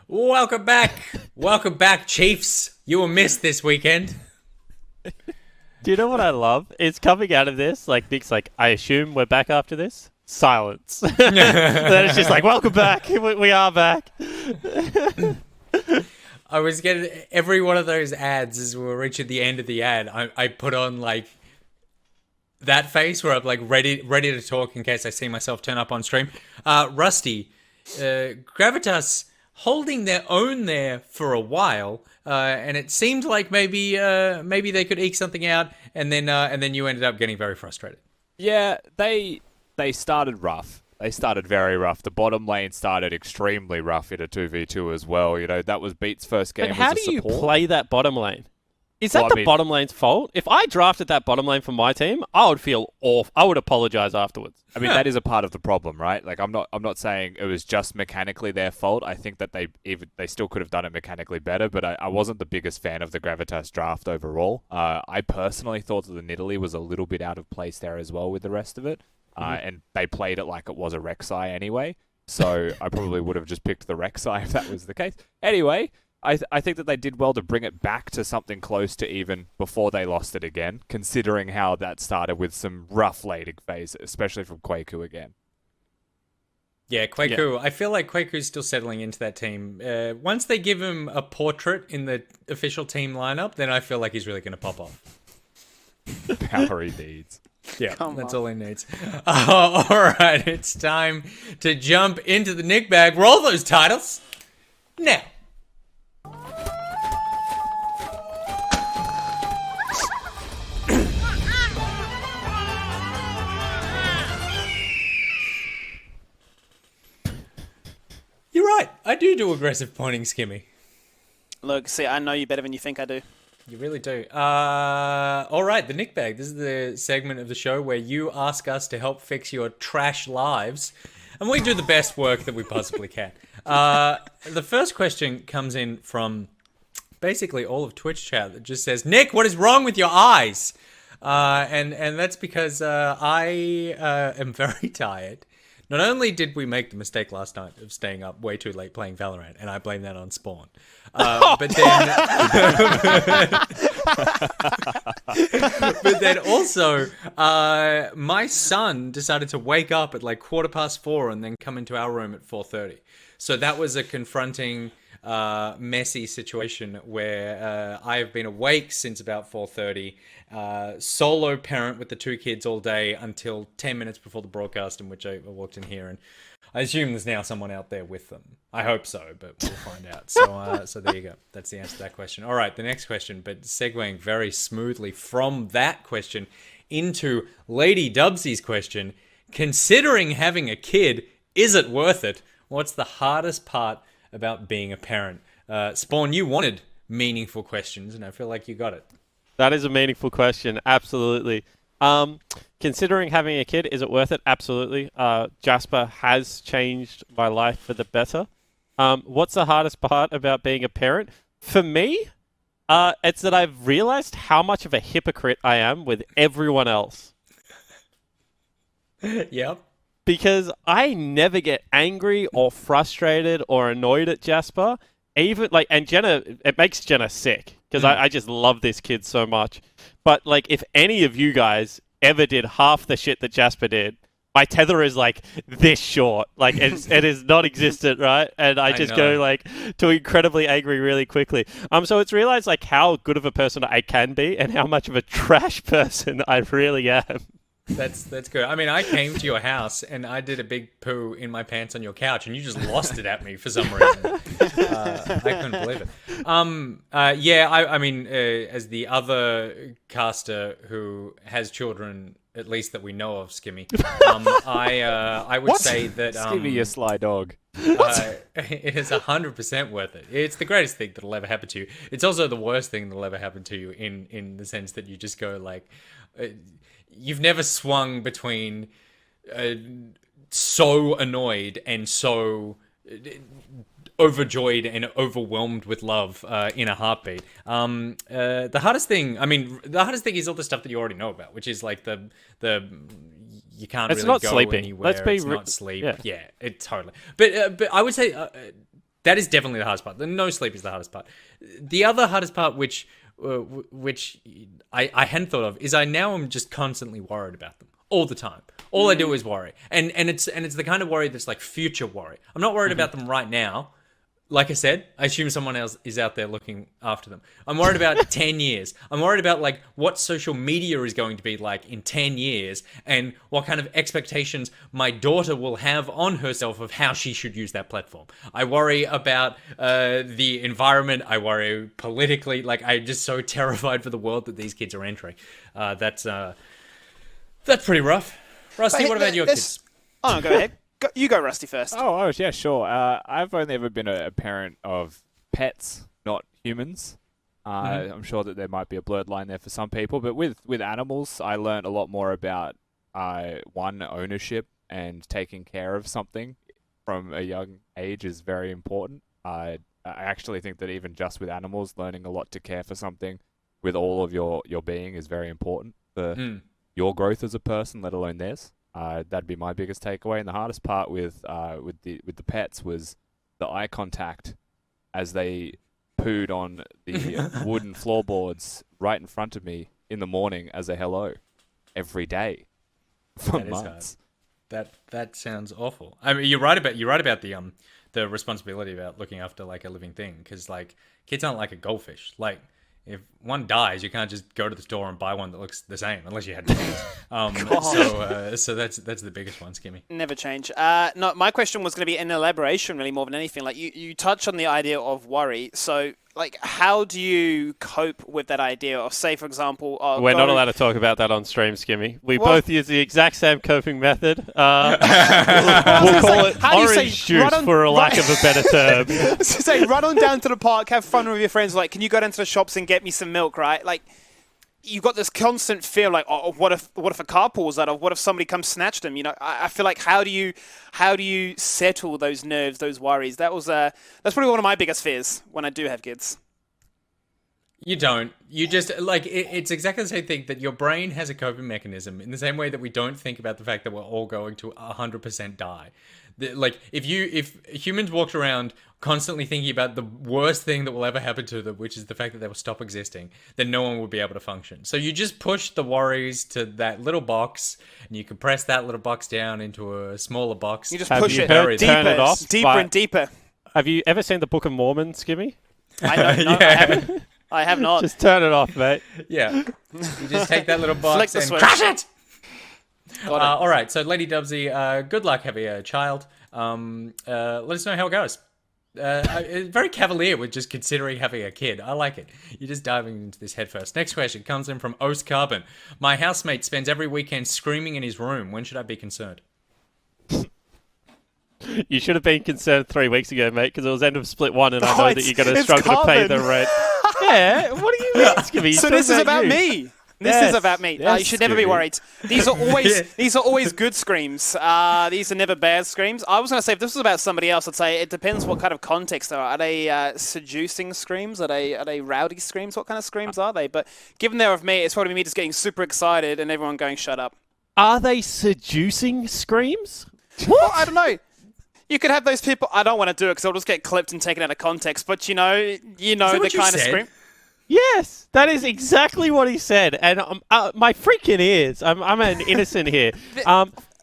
Welcome back. Welcome back, Chiefs. You were missed this weekend. Do you know what I love? It's coming out of this, like, Nick's like, I assume we're back after this? Silence. Then it's just like, welcome back. We are back. I was getting every one of those ads as we were reaching the end of the ad. I put on like that face where I'm like ready to talk in case I see myself turn up on stream. Rusty, Gravitas holding their own there for a while, and it seemed like maybe they could eke something out, and then you ended up getting very frustrated. Yeah, they started rough. They started very rough. The bottom lane started extremely rough in a 2v2 as well. You know, that was Beat's first game. But how as a do you support. play that bottom lane? Is that the bottom lane's fault? If I drafted that bottom lane for my team, I would feel awful. I would apologize afterwards. I mean, that is a part of the problem, right? Like, I'm not saying it was just mechanically their fault. I think that they still could have done it mechanically better, but I wasn't the biggest fan of the Gravitas draft overall. I personally thought that the Nidalee was a little bit out of place there as well with the rest of it. And they played it like it was a Rek'Sai anyway. So I probably would have just picked the Rek'Sai if that was the case. Anyway, I think that they did well to bring it back to something close to even before they lost it again, considering how that started with some rough laning phase, especially from Kwaku again. Yeah, Kwaku. Yeah. I feel like Kwaku's still settling into that team. Once they give him a portrait in the official team lineup, then I feel like he's really going to pop off. Power he needs. Yeah, that's all he needs. All right, it's time to jump into the Nick bag. Roll those titles now. You're right. I do aggressive pointing, Skimmy. Look, see, I know you better than you think I do. You really do. All right, the Nick Bag. This is the segment of the show where you ask us to help fix your trash lives, and we do the best work that we possibly can. The first question comes in from basically all of Twitch chat that just says, Nick, what is wrong with your eyes? And that's because I am very tired. Not only did we make the mistake last night of staying up way too late playing Valorant, and I blame that on Spawn, but then also, my son decided to wake up at like 4:15 and then come into our room at 4:30. So that was a confronting, messy situation where I have been awake since about 4:30. Solo parent with the two kids all day until 10 minutes before the broadcast, in which I walked in here, and I assume there's now someone out there with them. I hope so, but we'll find out. So there you go. That's the answer to that question. All right, the next question, but segueing very smoothly from that question into Lady Dubsy's question. Considering having a kid, is it worth it? What's the hardest part about being a parent? Spawn, you wanted meaningful questions, and I feel like you got it. That is a meaningful question. Absolutely. Considering having a kid, is it worth it? Absolutely. Jasper has changed my life for the better. What's the hardest part about being a parent? For me, it's that I've realized how much of a hypocrite I am with everyone else. Yep. Because I never get angry or frustrated or annoyed at Jasper. Even like, and Jenna, it makes Jenna sick because I just love this kid so much. But like, if any of you guys ever did half the shit that Jasper did, my tether is like this short. Like it is non-existent, right? And I just go like to incredibly angry really quickly. So it's realized like how good of a person I can be and how much of a trash person I really am. That's good. I mean, I came to your house and I did a big poo in my pants on your couch, and you just lost it at me for some reason. I couldn't believe it. I mean, as the other caster who has children, at least that we know of, Skimmy, I would say that Skimmy, you sly dog. It is 100% worth it. It's the greatest thing that'll ever happen to you. It's also the worst thing that'll ever happen to you in the sense that you just go like. You've never swung between so annoyed and so overjoyed and overwhelmed with love in a heartbeat. The hardest thing is all the stuff that you already know about, which is like the you can't it's really not go sleeping. anywhere. Let's be it's not sleep. Yeah, it totally. But I would say That is definitely the hardest part. The no sleep is the hardest part. The other hardest part, which I hadn't thought of, is I now am just constantly worried about them all the time. All I do is worry, and it's the kind of worry that's like future worry. I'm not worried about them right now. Like I said, I assume someone else is out there looking after them. I'm worried about 10 years. I'm worried about like what social media is going to be like in 10 years and what kind of expectations my daughter will have on herself of how she should use that platform. I worry about the environment. I worry politically. Like I'm just so terrified for the world that these kids are entering. That's pretty rough. Rusty, But what about your kids? Oh, no, go ahead. You go, Rusty, first. Oh, yeah, sure. I've only ever been a parent of pets, not humans. I'm sure that there might be a blurred line there for some people, but with animals, I learned a lot more about one, ownership and taking care of something from a young age is very important. I actually think that even just with animals, learning a lot to care for something with all of your being is very important for your growth as a person, let alone theirs. That'd be my biggest takeaway. And the hardest part with the pets was the eye contact as they pooed on the wooden floorboards right in front of me in the morning as a hello every day for That is hard. months. That sounds awful. I mean, you're right about the responsibility about looking after like a living thing, because like kids aren't like a goldfish. Like if one dies, you can't just go to the store and buy one that looks the same unless you had twins. So that's the biggest one, Skimmy. Never change. No, my question was going to be an elaboration, really, more than anything. Like you touch on the idea of worry. So, like, how do you cope with that idea of, say, for example, We're not allowed to talk about that on stream, Skimmy. We both use the exact same coping method. We'll call it how do you say, orange juice for a lack of a better term. Say, run on down to the park, have fun with your friends. Like, can you go down to the shops and get me some milk? Right? Like, you've got this constant fear, like, oh, what if a car pulls out? Or what if somebody comes snatch them? You know, I feel like how do you settle those nerves, those worries? That's probably one of my biggest fears when I do have kids. You don't. You just like it's exactly the same thing, that your brain has a coping mechanism in the same way that we don't think about the fact that we're all going to 100% die. Like if humans walked around constantly thinking about the worst thing that will ever happen to them, which is the fact that they will stop existing, then no one would be able to function. So you just push the worries to that little box, and you compress that little box down into a smaller box. You just Have push you it heard deeper, Turn It Off deeper by- and deeper. Have you ever seen the Book of Mormon, Skimmy? I don't know. Yeah. I haven't. I have not. Just turn it off, mate. Yeah, you just take that little Flick box the and switch. crush it. Got it. All right, so Lady Dubsy, good luck having a child. Let us know how it goes. Very cavalier with just considering having a kid. I like it. You're just diving into this head first. Next question comes in from Oast Carbon. My housemate spends every weekend screaming in his room. When should I be concerned? You should have been concerned 3 weeks ago, mate, because it was end of split one, and I know that it's- you're going to it's struggle to pay the Carbon. rent. Yeah, what do you mean, Skimmy? So this is about me. This Yes. is about me. Yes, You should never be Skimmy. worried. These are always good screams. These are never bad screams. I was going to say, if this was about somebody else, I'd say it depends what kind of context they are. Are they seducing screams? Are they rowdy screams? What kind of screams are they? But given they're of me, it's probably me just getting super excited and everyone going, shut up. Are they seducing screams? Well, I don't know. You could have those people. I don't want to do it because I'll just get clipped and taken out of context. But you know that the what you kind of said? scream. Yes, that is exactly what he said, and my freaking ears. I'm an innocent here.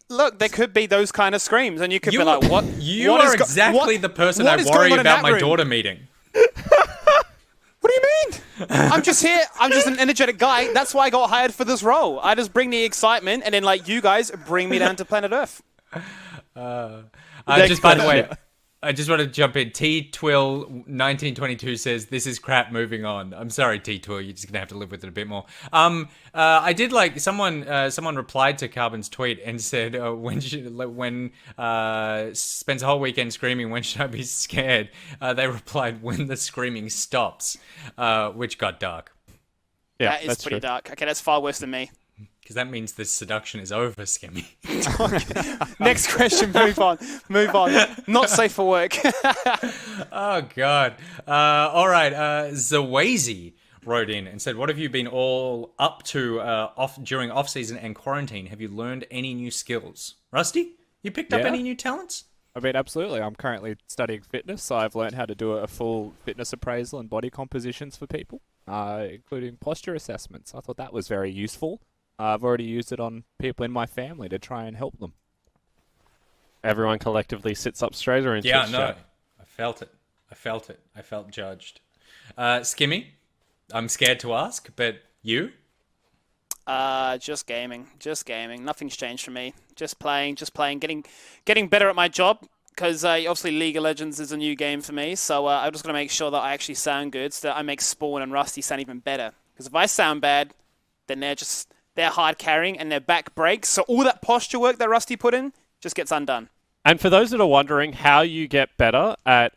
Look, there could be those kind of screams, and you could be You- like, "What? You what are is exactly what- the person what I is worry going on in about that my room? daughter meeting. What do you mean? I'm just here. I'm just an energetic guy. That's why I got hired for this role. I just bring the excitement, and then like you guys bring me down to planet Earth. Next Just by the way, question. I just want to jump in. T-Twill 1922 says, "This is crap, moving on." I'm sorry, T-Twill, you're just going to have to live with it a bit more. I did like, someone replied to Carbon's tweet and said, when spends a whole weekend screaming, when should I be scared? They replied, when the screaming stops, which got dark. Yeah, That is that's pretty true. dark. Okay, that's far worse than me. Because that means the seduction is over, Skimmy. Next question. Move on. Move on. Not safe for work. Oh, God. All right. Zawazy wrote in and said, what have you been all up to during off-season and quarantine? Have you learned any new skills? Rusty, you picked up Yeah. any new talents? I mean, absolutely. I'm currently studying fitness, so I've learned how to do a full fitness appraisal and body compositions for people, including posture assessments. I thought that was very useful. I've already used it on people in my family to try and help them. Everyone collectively sits up straighter in Yeah, Twitch no, chat. I felt it. I felt judged. Skimmy, I'm scared to ask, but you? Just gaming. Nothing's changed for me. Just playing, getting better at my job. Because obviously League of Legends is a new game for me, so I'm just going to make sure that I actually sound good, so that I make Spawn and Rusty sound even better. Because if I sound bad, then they're hard carrying and their back breaks, so all that posture work that Rusty put in just gets undone. And for those that are wondering how you get better at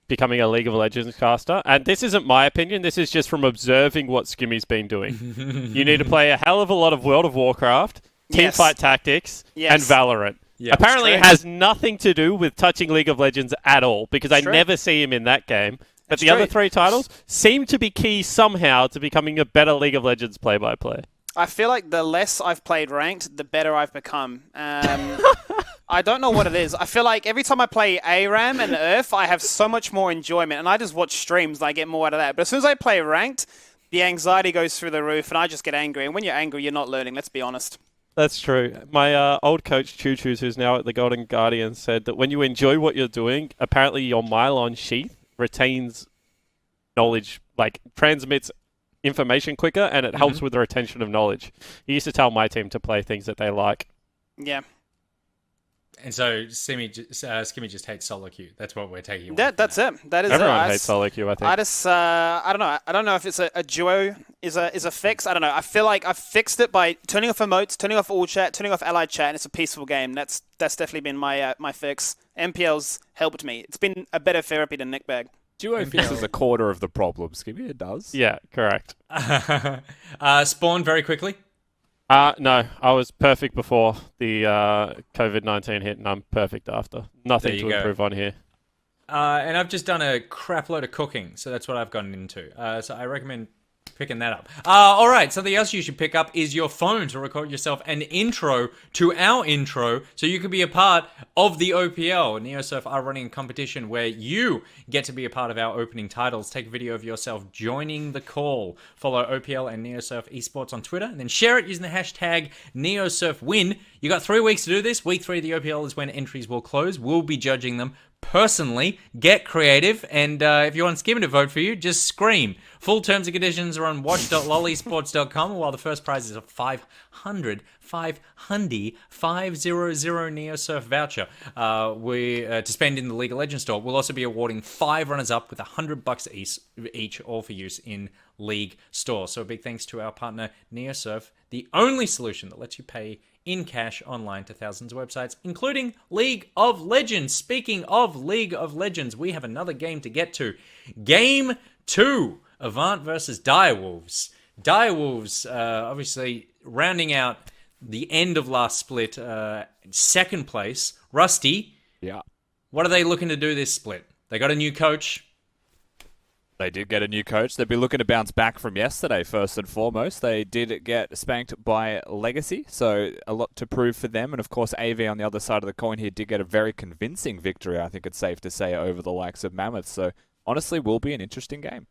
becoming a League of Legends caster, and this isn't my opinion, this is just from observing what Skimmy's been doing. You need to play a hell of a lot of World of Warcraft, Teamfight Tactics, and Valorant. Yeah, apparently it has nothing to do with touching League of Legends at all, because I never see him in that game. But the other three titles seem to be key somehow to becoming a better League of Legends play-by-play. I feel like the less I've played ranked, the better I've become. I don't know what it is. I feel like every time I play ARAM and Earth, I have so much more enjoyment, and I just watch streams and I get more out of that. But as soon as I play ranked, the anxiety goes through the roof, and I just get angry. And when you're angry, you're not learning, let's be honest. That's true. My old coach, Choo Choos, who's now at the Golden Guardian, said that when you enjoy what you're doing, apparently your Mylon sheath retains knowledge, like transmits information quicker, and it helps with the retention of knowledge. He used to tell my team to play things that they like. Yeah. And so Skimmy just hates solo queue. That's what we're taking. That's it. That is Everyone it. hates solo queue, I think. I don't know. I don't know if it's a duo is a fix. I don't know. I feel like I've fixed it by turning off emotes, turning off all chat, turning off allied chat, and it's a peaceful game. That's definitely been my fix. MPL's helped me. It's been a better therapy than Nickbag. Duo fixes a quarter of the problem, Skimmy. It does. Yeah, correct. Spawn very quickly. No, I was perfect before the COVID-19 hit, and I'm perfect after. Nothing to improve on here. And I've just done a crap load of cooking, so that's what I've gotten into. So I recommend picking that up. All right, something else you should pick up is your phone to record yourself an intro to our intro, so you can be a part of the OPL. NeoSurf are running a competition where you get to be a part of our opening titles. Take a video of yourself joining the call. Follow OPL and NeoSurf Esports on Twitter, and then share it using the hashtag NeoSurfWin. You got 3 weeks to do this. Week 3 of the OPL is when entries will close. We'll be judging them personally. Get creative, and if you want Skimmer to vote for you, just scream. Full terms and conditions are on watch.lollysports.com, while the first prize is a 500 NeoSurf voucher to spend in the League of Legends store. We'll also be awarding 5 runners-up with $100 each, all for use in League store. So a big thanks to our partner NeoSurf, the only solution that lets you pay in cash online to thousands of websites, including League of Legends. Speaking of League of Legends, we have another game to get to. Game 2, Avant versus Direwolves. Direwolves, obviously, rounding out the end of last split, second place. Rusty, Yeah. what are they looking to do this split? They got a new coach. They did get a new coach. They'd be looking to bounce back from yesterday, first and foremost. They did get spanked by Legacy, so a lot to prove for them. And, of course, AV on the other side of the coin here did get a very convincing victory, I think it's safe to say, over the likes of Mammoth. So, honestly, will be an interesting game.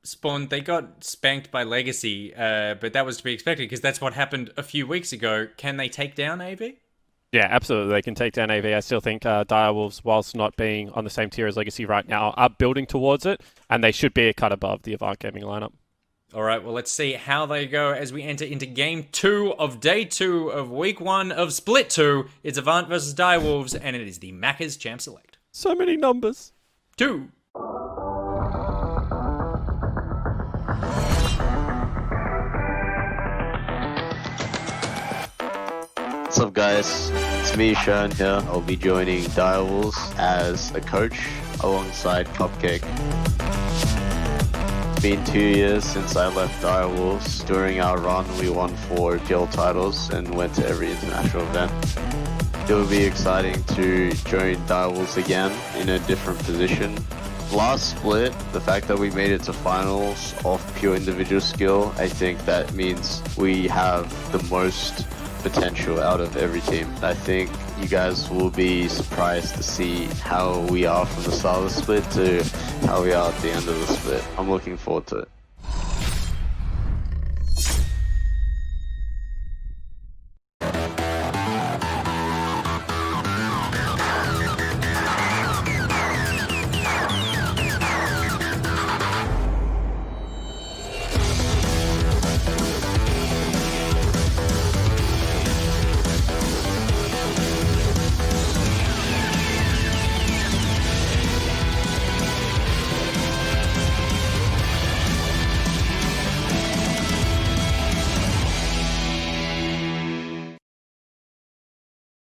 Spawn, they got spanked by Legacy, but that was to be expected because that's what happened a few weeks ago. Can they take down AV? Yeah, absolutely. They can take down AV. I still think Direwolves, whilst not being on the same tier as Legacy right now, are building towards it, and they should be a cut above the Avant Gaming lineup. All right, well, let's see how they go as we enter into Game 2 of Day 2 of Week 1 of Split 2. It's Avant versus Direwolves, and it is the Macca's Champ Select. So many numbers. 2. What's up, guys? It's me, Sean here. I'll be joining Direwolves as a coach alongside Cupcake. It's been 2 years since I left Direwolves. During our run, we won 4 OPL titles and went to every international event. It will be exciting to join Direwolves again in a different position. Last split, the fact that we made it to finals off pure individual skill, I think that means we have the most potential out of every team. I think you guys will be surprised to see how we are from the start of the split to how we are at the end of the split. I'm looking forward to it.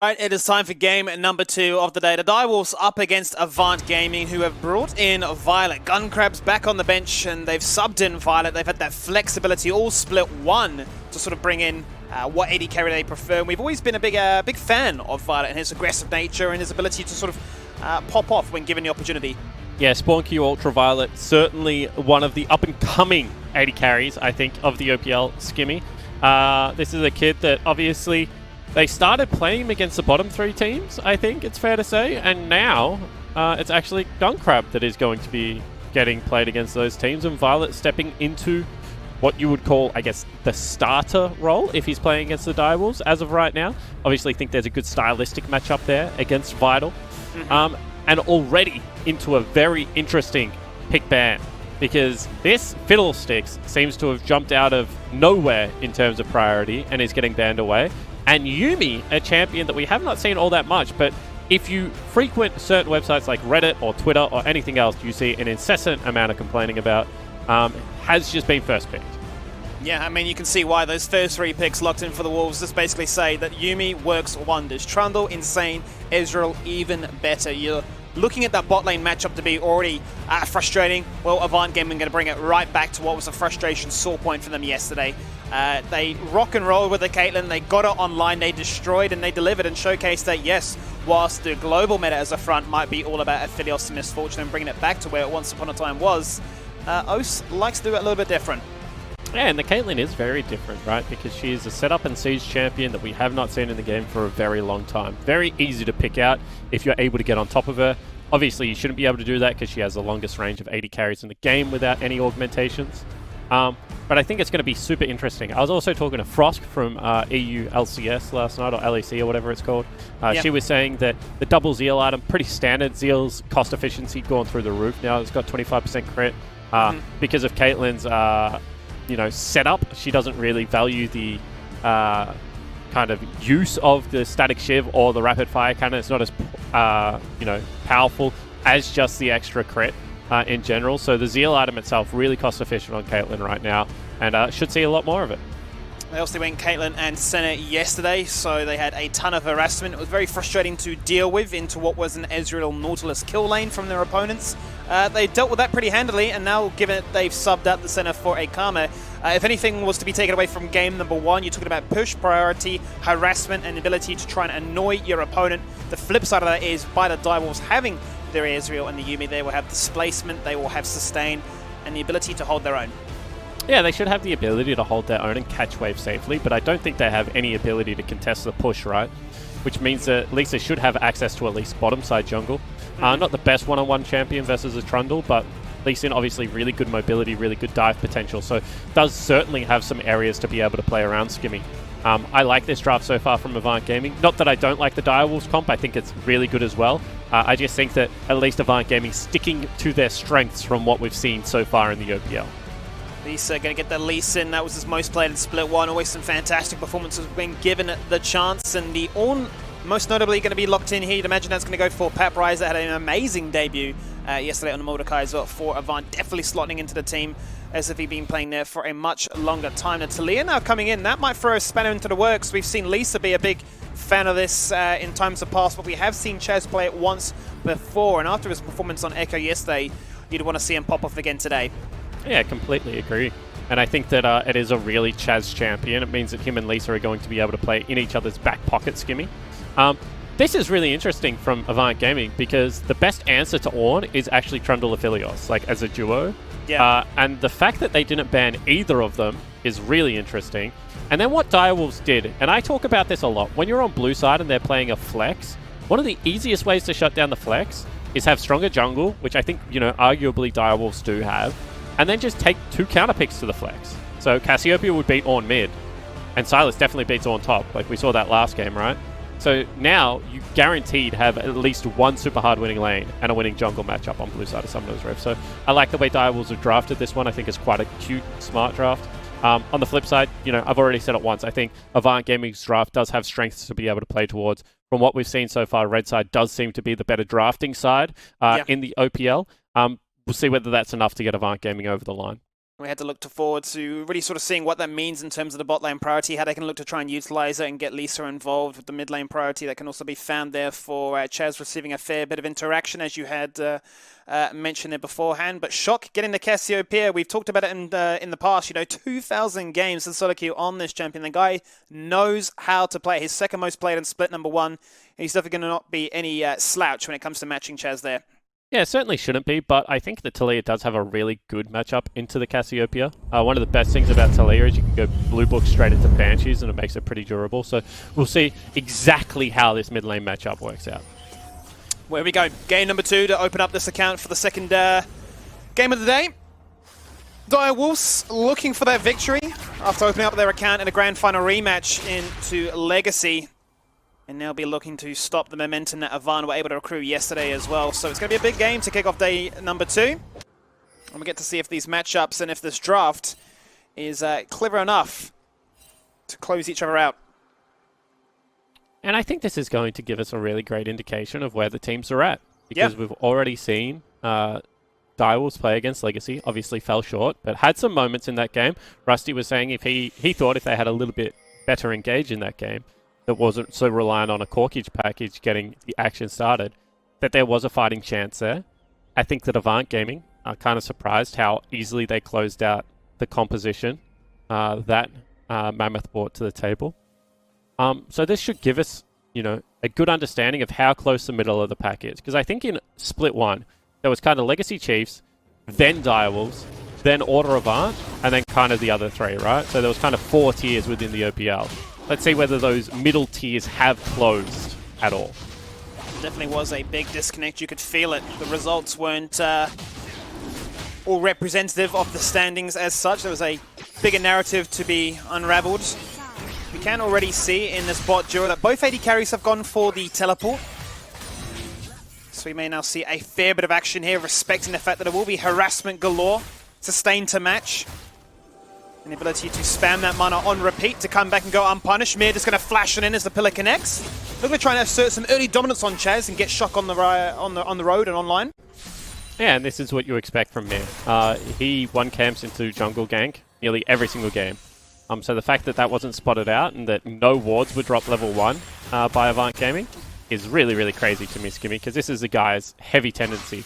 Right, it is time for game number 2 of the day. The Direwolves up against Avant Gaming, who have brought in Violet. Gunkrab's back on the bench, and they've subbed in Violet. They've had that flexibility, all split one, to sort of bring in what AD carry they prefer. And we've always been a big fan of Violet and his aggressive nature and his ability to sort of pop off when given the opportunity. Yeah, SpawnQ Ultraviolet, certainly one of the up-and-coming AD carries, I think, of the OPL Skimmy. This is a kid that obviously they started playing him against the bottom 3 teams, I think it's fair to say, and now it's actually Gunkrab that is going to be getting played against those teams, and Violet stepping into what you would call, I guess, the starter role if he's playing against the Direwolves as of right now. Obviously think there's a good stylistic matchup there against Vital. And already into a very interesting pick ban, because this Fiddlesticks seems to have jumped out of nowhere in terms of priority and is getting banned away. And Yuumi, a champion that we have not seen all that much, but if you frequent certain websites like Reddit or Twitter or anything else, you see an incessant amount of complaining about, has just been first picked. Yeah, I mean, you can see why those first 3 picks locked in for the Wolves just basically say that Yuumi works wonders. Trundle, insane. Ezreal, even better. You're looking at that bot lane matchup to be already frustrating. Well, Avant Gaming are going to bring it right back to what was a frustration sore point for them yesterday. They rock and roll with the Caitlyn. They got it online. They destroyed and they delivered and showcased that, yes, whilst the global meta as a front might be all about Aphelios and Misfortune and bringing it back to where it once upon a time was, Ose likes to do it a little bit different. Yeah, and the Caitlyn is very different, right? Because she is a setup and siege champion that we have not seen in the game for a very long time. Very easy to pick out if you're able to get on top of her. Obviously, you shouldn't be able to do that because she has the longest range of 80 carries in the game without any augmentations. But I think it's going to be super interesting. I was also talking to Frosk from EU LCS last night, or LEC or whatever it's called. Yep. She was saying that the double Zeal item, pretty standard. Zeal's cost efficiency gone through the roof now. It's got 25% crit. Because of Caitlyn's setup, she doesn't really value the kind of use of the static shiv or the rapid fire cannon. It's not as powerful as just the extra crit in general. So the Zeal item itself really cost efficient on Caitlyn right now, and should see a lot more of it. They also went Caitlyn and Senna yesterday, so they had a ton of harassment. It was very frustrating to deal with into what was an Ezreal Nautilus kill lane from their opponents. They dealt with that pretty handily, and now given that they've subbed out the Senna for a Karma, if anything was to be taken away from game number 1, you're talking about push, priority, harassment, and ability to try and annoy your opponent. The flip side of that is by the Direwolves having their Ezreal and the Yuumi, they will have displacement, they will have sustain, and the ability to hold their own. Yeah, they should have the ability to hold their own and catch wave safely, but I don't think they have any ability to contest the push, right? Which means that Lisa should have access to at least bottom side jungle. Not the best one-on-one champion versus a Trundle, but Lee obviously really good mobility, really good dive potential, so does certainly have some areas to be able to play around Skimmy. I like this draft so far from Avant Gaming. Not that I don't like the Direwolves comp, I think it's really good as well. I just think that at least Avant Gaming sticking to their strengths from what we've seen so far in the OPL. Lisa going to get the Lee Sin. That was his most played in Split 1. Always some fantastic performances when given the chance. And the Ornn, most notably, going to be locked in here. You'd imagine that's going to go for Pat Bryce. That had an amazing debut yesterday on the Mordecai as well for Avant. Definitely slotting into the team as if he'd been playing there for a much longer time. Now, Talia now coming in. That might throw a spanner into the works. We've seen Lisa be a big fan of this in times of past, but we have seen Chaz play it once before. And after his performance on Echo yesterday, you'd want to see him pop off again today. Yeah, completely agree. And I think that it is a really Chaz champion. It means that him and Lisa are going to be able to play in each other's back pocket, Skimmy. This is really interesting from Avant Gaming because the best answer to Ornn is actually Trundle Aphelios, like as a duo. Yeah. And the fact that they didn't ban either of them is really interesting. And then what Direwolves did, and I talk about this a lot, when you're on blue side and they're playing a flex, one of the easiest ways to shut down the flex is have stronger jungle, which I think, arguably Direwolves do have, and then just take 2 counter picks to the flex. So Cassiopeia would beat Ornn mid, and Sylas definitely beats Ornn top, like we saw that last game, right? So now you guaranteed have at least one super hard winning lane and a winning jungle matchup on blue side of Summoner's Rift. So I like the way Direwolves have drafted this one. I think it's quite a cute, smart draft. On the flip side, I've already said it once. I think Avant Gaming's draft does have strengths to be able to play towards. From what we've seen so far, red side does seem to be the better drafting side in the OPL. We'll see whether that's enough to get Avant Gaming over the line. We had to look forward to really sort of seeing what that means in terms of the bot lane priority, how they can look to try and utilize it and get Lisa involved with the mid lane priority. That can also be found there for Chaz receiving a fair bit of interaction, as you had mentioned there beforehand. But Shock getting the Cassiopeia, we've talked about it in the past, 2,000 games in solo queue on this champion. The guy knows how to play. His second most played in split #1. He's definitely going to not be any slouch when it comes to matching Chaz there. Yeah, it certainly shouldn't be, but I think that Taliyah does have a really good matchup into the Cassiopeia. One of the best things about Taliyah is you can go Blue Book straight into Banshees, and it makes it pretty durable. So we'll see exactly how this mid lane matchup works out. Where we go. Game number 2 to open up this account for the second game of the day. Direwolves looking for their victory after opening up their account in a grand final rematch into Legacy. And now be looking to stop the momentum that Avant were able to accrue yesterday as well. So it's going to be a big game to kick off day number 2. And we get to see if these matchups and if this draft is clever enough to close each other out. And I think this is going to give us a really great indication of where the teams are at. Because we've already seen Direwolves play against Legacy. Obviously fell short, but had some moments in that game. Rusty was saying if he thought if they had a little bit better engage in that game, that wasn't so reliant on a Corkage package getting the action started, that there was a fighting chance there. I think that Avant Gaming are kind of surprised how easily they closed out the composition that Mammoth brought to the table. So this should give us, a good understanding of how close the middle of the pack is. Because I think in Split 1, there was kind of Legacy Chiefs, then Direwolves, then Order Avant, and then kind of the other 3, right? So there was kind of 4 tiers within the OPL. Let's see whether those middle tiers have closed at all. Definitely was a big disconnect. You could feel it. The results weren't all representative of the standings as such. There was a bigger narrative to be unraveled. We can already see in this bot duo that both AD carries have gone for the teleport. So we may now see a fair bit of action here, respecting the fact that there will be harassment galore, sustained to match. And the ability to spam that mana on repeat to come back and go unpunished. Mir just going to flash it in as the pillar connects. Looking to try and assert some early dominance on Chaz and get Shock on the road and online. Yeah, and this is what you expect from Mir. He one camps into jungle gank nearly every single game. So the fact that that wasn't spotted out and that no wards would drop level 1 by Avant Gaming is really, really crazy to me, Skimmy, because this is the guy's heavy tendency.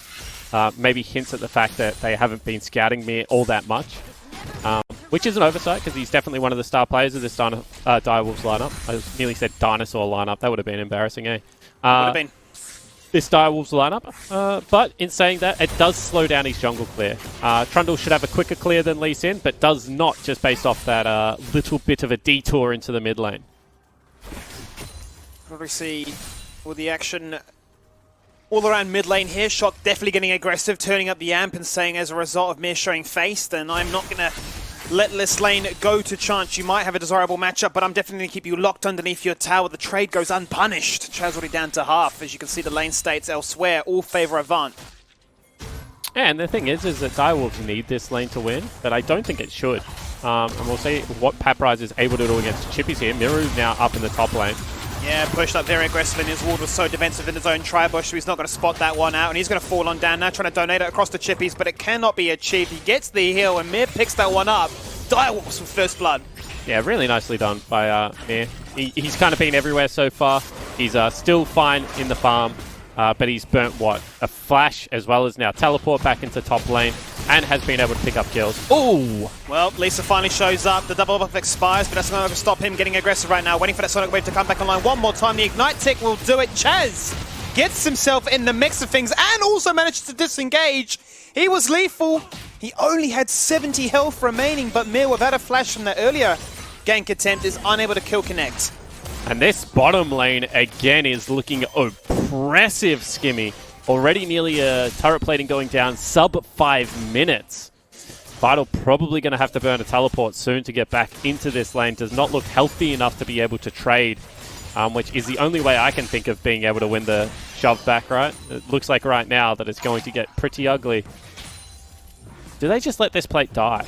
Maybe hints at the fact that they haven't been scouting Mir all that much. Which is an oversight, because he's definitely one of the star players of this Direwolves lineup. I nearly said dinosaur lineup. That would have been embarrassing, eh? Would have been. This Direwolves lineup. But in saying that, it does slow down his jungle clear. Trundle should have a quicker clear than Lee Sin, but does not, just based off that little bit of a detour into the mid lane. What do we see with the action all around mid lane here? Shock definitely getting aggressive, turning up the amp and saying as a result of Mir showing face, then I'm not going to let this lane go to chance. You might have a desirable matchup, but I'm definitely going to keep you locked underneath your tower. The trade goes unpunished. Chaz already down to half. As you can see, the lane states elsewhere all favor Avant. And the thing is that Direwolves need this lane to win, but I don't think it should. And we'll see what Paprise is able to do against Chippies here. Miru now up in the top lane. Yeah, pushed up very aggressive, and his ward was so defensive in his own tri-bush, so he's not going to spot that one out, and he's going to fall on down now, trying to donate it across the Chippies, but it cannot be achieved. He gets the heal, and Mir picks that one up. Direwolves with first blood. Yeah, really nicely done by Mir. He's kind of been everywhere so far. He's still fine in the farm, but he's burnt, what, a flash, as well as now teleport back into top lane, and has been able to pick up kills. Ooh! Well, Lisa finally shows up. The double buff expires, but that's not going to stop him getting aggressive right now. Waiting for that Sonic Wave to come back online one more time. The Ignite tick will do it. Chaz gets himself in the mix of things and also manages to disengage. He was lethal. He only had 70 health remaining, but Mir, without a flash from that earlier gank attempt is unable to kill connect. And this bottom lane, again, is looking oppressive, Skimmy. Already nearly a turret plating going down, sub 5 minutes. Vital probably going to have to burn a teleport soon to get back into this lane. Does not look healthy enough to be able to trade, which is the only way I can think of being able to win the shove back, right? It looks like right now that it's going to get pretty ugly. Do they just let this plate die?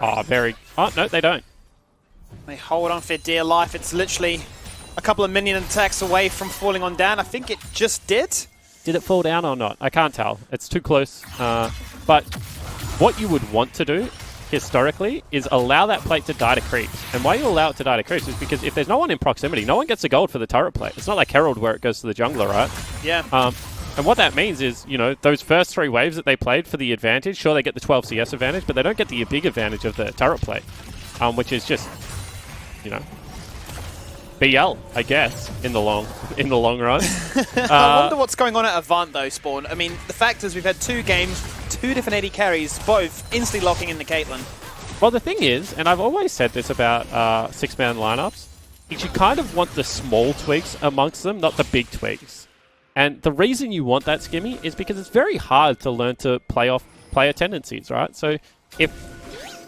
Oh, oh, no, they don't. They hold on for dear life. It's literally a couple of minion attacks away from falling on down. I think it just did. Did it fall down or not? I can't tell. It's too close. But what you would want to do, historically, is allow that plate to die to creeps. And why you allow it to die to creeps is because if there's no one in proximity, no one gets a gold for the turret plate. It's not like Herald where it goes to the jungler, right? Yeah. And what that means is, you know, those first 3 waves that they played for the advantage, sure, they get the 12 CS advantage, but they don't get the big advantage of the turret plate, which is just, you know, BL, I guess, in the long run. I wonder what's going on at Avant, though, Spawn. I mean, the fact is we've had 2 games, 2 different AD carries, both instantly locking in the Caitlyn. Well, the thing is, and I've always said this about 6-man lineups, is you kind of want the small tweaks amongst them, not the big tweaks. And the reason you want that, Skimmy, is because it's very hard to learn to play off player tendencies, right? So if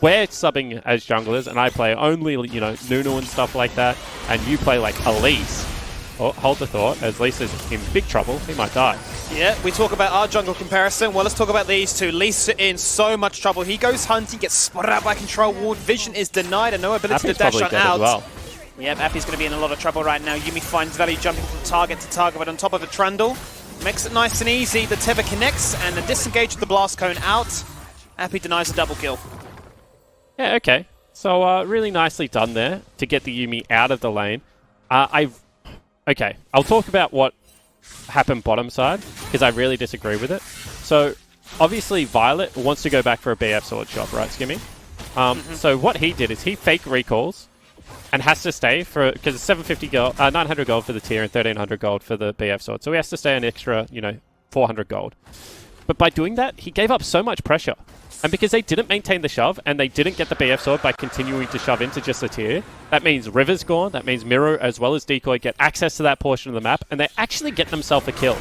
we're subbing as junglers and I play only, you know, Nunu and stuff like that, and you play like Elise, oh, hold the thought, as Lisa's in big trouble, he might die. Yeah, we talk about our jungle comparison. Well, let's talk about these two. Lisa in so much trouble. He goes hunting, gets spotted out by Control Ward. Vision is denied and no ability Appy's to dash probably on dead out. as well. Yep, Appy's going to be in a lot of trouble right now. Yuumi finds value jumping from target to target, but on top of a Trundle. Makes it nice and easy. The Tether connects and the disengage of the Blast Cone out. Appy denies a double kill. Yeah, okay. So really nicely done there to get the Yuumi out of the lane. Okay, I'll talk about what happened bottom side, because I really disagree with it. So, obviously Violet wants to go back for a BF sword shop, right, Skimmy? So what he did is he fake recalls and has to stay for, because it's 750 gold, 900 gold for the tier and 1300 gold for the BF sword. So he has to stay an extra, 400 gold. But by doing that, he gave up so much pressure. And because they didn't maintain the shove and they didn't get the BF sword by continuing to shove into just the tier, that means River's gone, that means Miro as well as Decoy get access to that portion of the map, and they actually get themselves a kill.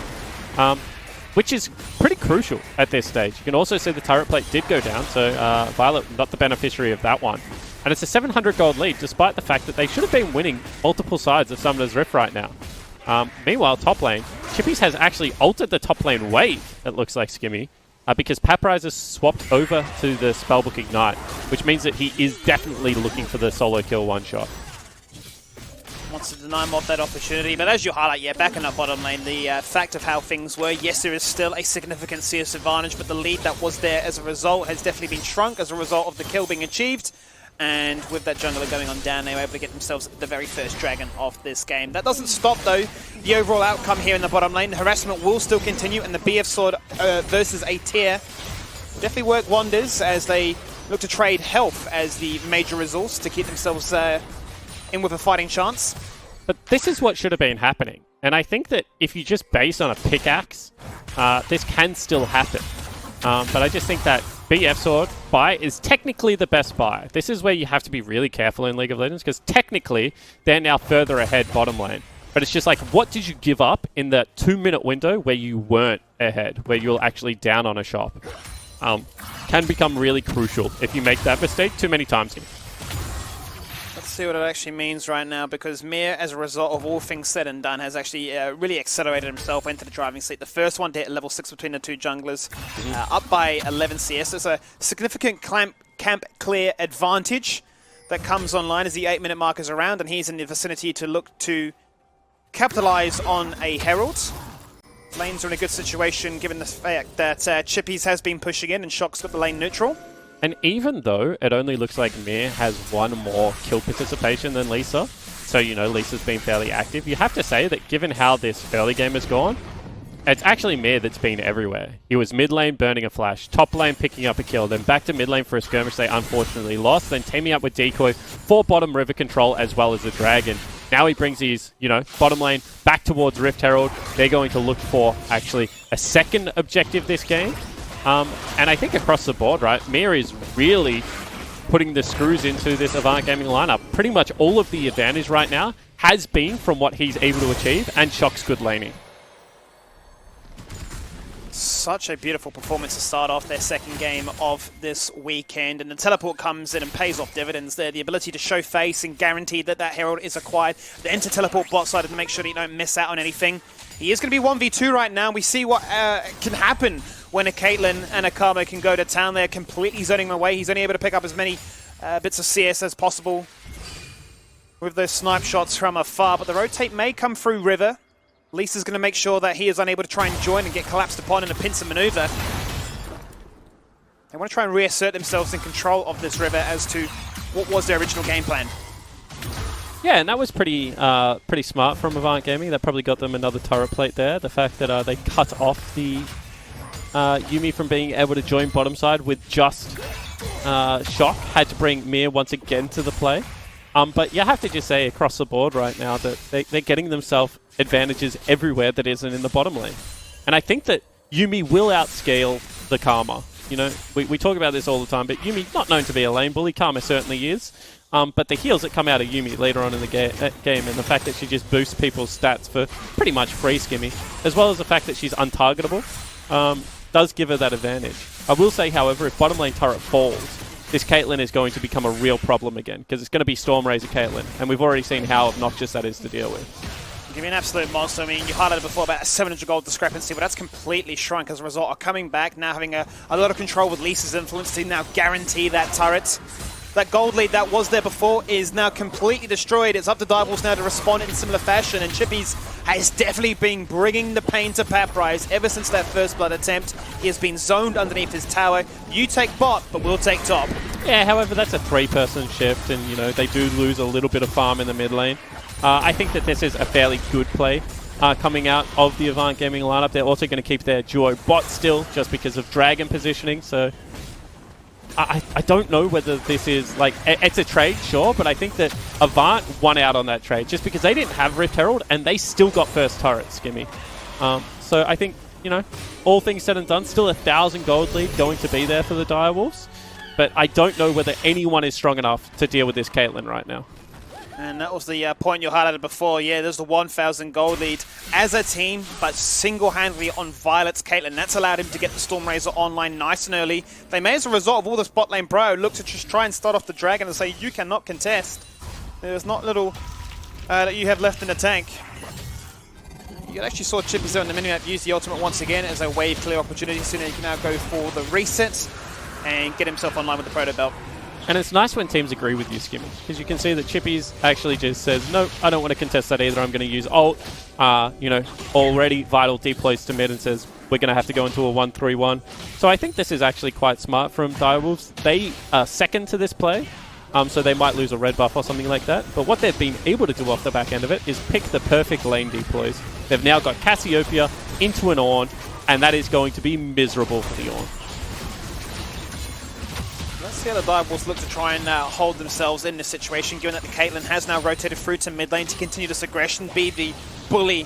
Which is pretty crucial at this stage. You can also see the turret plate did go down, so Violet not the beneficiary of that one. And it's a 700 gold lead, despite the fact that they should have been winning multiple sides of Summoner's Rift right now. Meanwhile, top lane, Chippies has actually altered the top lane wave, it looks like, Skimmy, because Paprise has swapped over to the Spellbook Ignite, which means that he is definitely looking for the solo kill one-shot. Wants to deny Mob that opportunity, but as you highlight, yeah, back in that bottom lane, the fact of how things were, yes, there is still a significant CS advantage, but the lead that was there as a result has definitely been shrunk as a result of the kill being achieved. And with that jungler going on down, they were able to get themselves the very first dragon of this game. That doesn't stop, though, the overall outcome here in the bottom lane. The harassment will still continue, and the BF Sword versus a tier definitely work wonders as they look to trade health as the major resource to keep themselves in with a fighting chance. But this is what should have been happening. And I think that if you just base on a pickaxe, this can still happen. But I just think that BF Sword buy is technically the best buy. This is where you have to be really careful in League of Legends, because technically they're now further ahead bottom lane. But it's just like, what did you give up in that 2-minute window where you weren't ahead, where you're actually down on a shop? Can become really crucial if you make that mistake too many times. Let's see what it actually means right now, because Mir, as a result of all things said and done, has actually really accelerated himself into the driving seat. The first one to hit level 6 between the two junglers, up by 11 CS. It's a significant camp clear advantage that comes online as the 8-minute mark is around, and he's in the vicinity to look to capitalize on a Herald. Lanes are in a good situation given the fact that Chippies has been pushing in and Shock's got the lane neutral. And even though it only looks like Mir has one more kill participation than Lisa, so, Lisa's been fairly active, you have to say that given how this early game has gone, it's actually Mir that's been everywhere. He was mid lane burning a flash, top lane picking up a kill, then back to mid lane for a skirmish they unfortunately lost, then teaming up with Decoy for bottom river control as well as the Dragon. Now he brings his, bottom lane back towards Rift Herald. They're going to look for, actually, a second objective this game. And I think across the board, right, Mir is really putting the screws into this Avant Gaming lineup. Pretty much all of the advantage right now has been from what he's able to achieve, and Shock's good laning. Such a beautiful performance to start off their second game of this weekend, and the teleport comes in and pays off dividends there. The ability to show face and guarantee that that Herald is acquired. The enter teleport bot side to make sure that you don't miss out on anything. He is going to be 1v2 right now. We see what can happen when a Caitlyn and a Karma can go to town. They're completely zoning him away. He's only able to pick up as many bits of CS as possible with those snipe shots from afar, but the rotate may come through River. Lisa's going to make sure that he is unable to try and join and get collapsed upon in a pincer maneuver. They want to try and reassert themselves in control of this River as to what was their original game plan. Yeah, and that was pretty smart from Avant Gaming. That probably got them another turret plate there. The fact that they cut off the Yuumi from being able to join bottom side with just Shock. Had to bring Mir once again to the play. But you have to just say across the board right now that they're getting themselves advantages everywhere that isn't in the bottom lane. And I think that Yuumi will outscale the Karma. You know, we talk about this all the time, but Yuumi not known to be a lane bully. Karma certainly is. But the heals that come out of Yuumi later on in the game, and the fact that she just boosts people's stats for pretty much free skimmy, as well as the fact that she's untargetable, does give her that advantage. I will say, however, if bottom lane turret falls, this Caitlyn is going to become a real problem again, because it's going to be Stormrazor Caitlyn, and we've already seen how obnoxious that is to deal with. Give me an absolute monster. I mean, you highlighted before about a 700 gold discrepancy, but that's completely shrunk as a result of coming back, now having a lot of control with Lisa's influence to now guarantee that turret. That gold lead that was there before is now completely destroyed. It's up to Diabolus now to respond in similar fashion, and Chippy's has definitely been bringing the pain to Paprise ever since that first blood attempt. He has been zoned underneath his tower. You take bot, but we'll take top. Yeah, however, that's a 3-person shift, and you know they do lose a little bit of farm in the mid lane. I think that this is a fairly good play coming out of the Avant Gaming lineup. They're also going to keep their duo bot still, just because of dragon positioning, so I don't know whether this is, like, it's a trade, sure, but I think that Avant won out on that trade just because they didn't have Rift Herald and they still got first turret, Skimmy. So I think, you know, all things said and done, still 1,000 gold lead going to be there for the Direwolves, but I don't know whether anyone is strong enough to deal with this Caitlyn right now. And that was the point you highlighted before. Yeah, there's the 1,000 gold lead as a team, but single-handedly on Violet's Caitlyn. That's allowed him to get the Stormrazor online nice and early. They may, as a result of all this bot lane bro, look to just try and start off the Dragon and say, you cannot contest. There's not little that you have left in the tank. You actually saw Chippy there on the minimap use the ultimate once again as a wave clear opportunity, so he can now go for the reset and get himself online with the Proto Belt. And it's nice when teams agree with you, Skimmy, because you can see that Chippy's actually just says, no, I don't want to contest that either. I'm going to use ult. You know, already Vital deploys to mid and says, we're going to have to go into a 1-3-1. So I think this is actually quite smart from Direwolves. They are second to this play, so they might lose a red buff or something like that. But what they've been able to do off the back end of it is pick the perfect lane deploys. They've now got Cassiopeia into an Ornn, and that is going to be miserable for the Ornn. Let's see how the Direwolves look to try and hold themselves in this situation, given that the Caitlyn has now rotated through to mid lane to continue this aggression, be the bully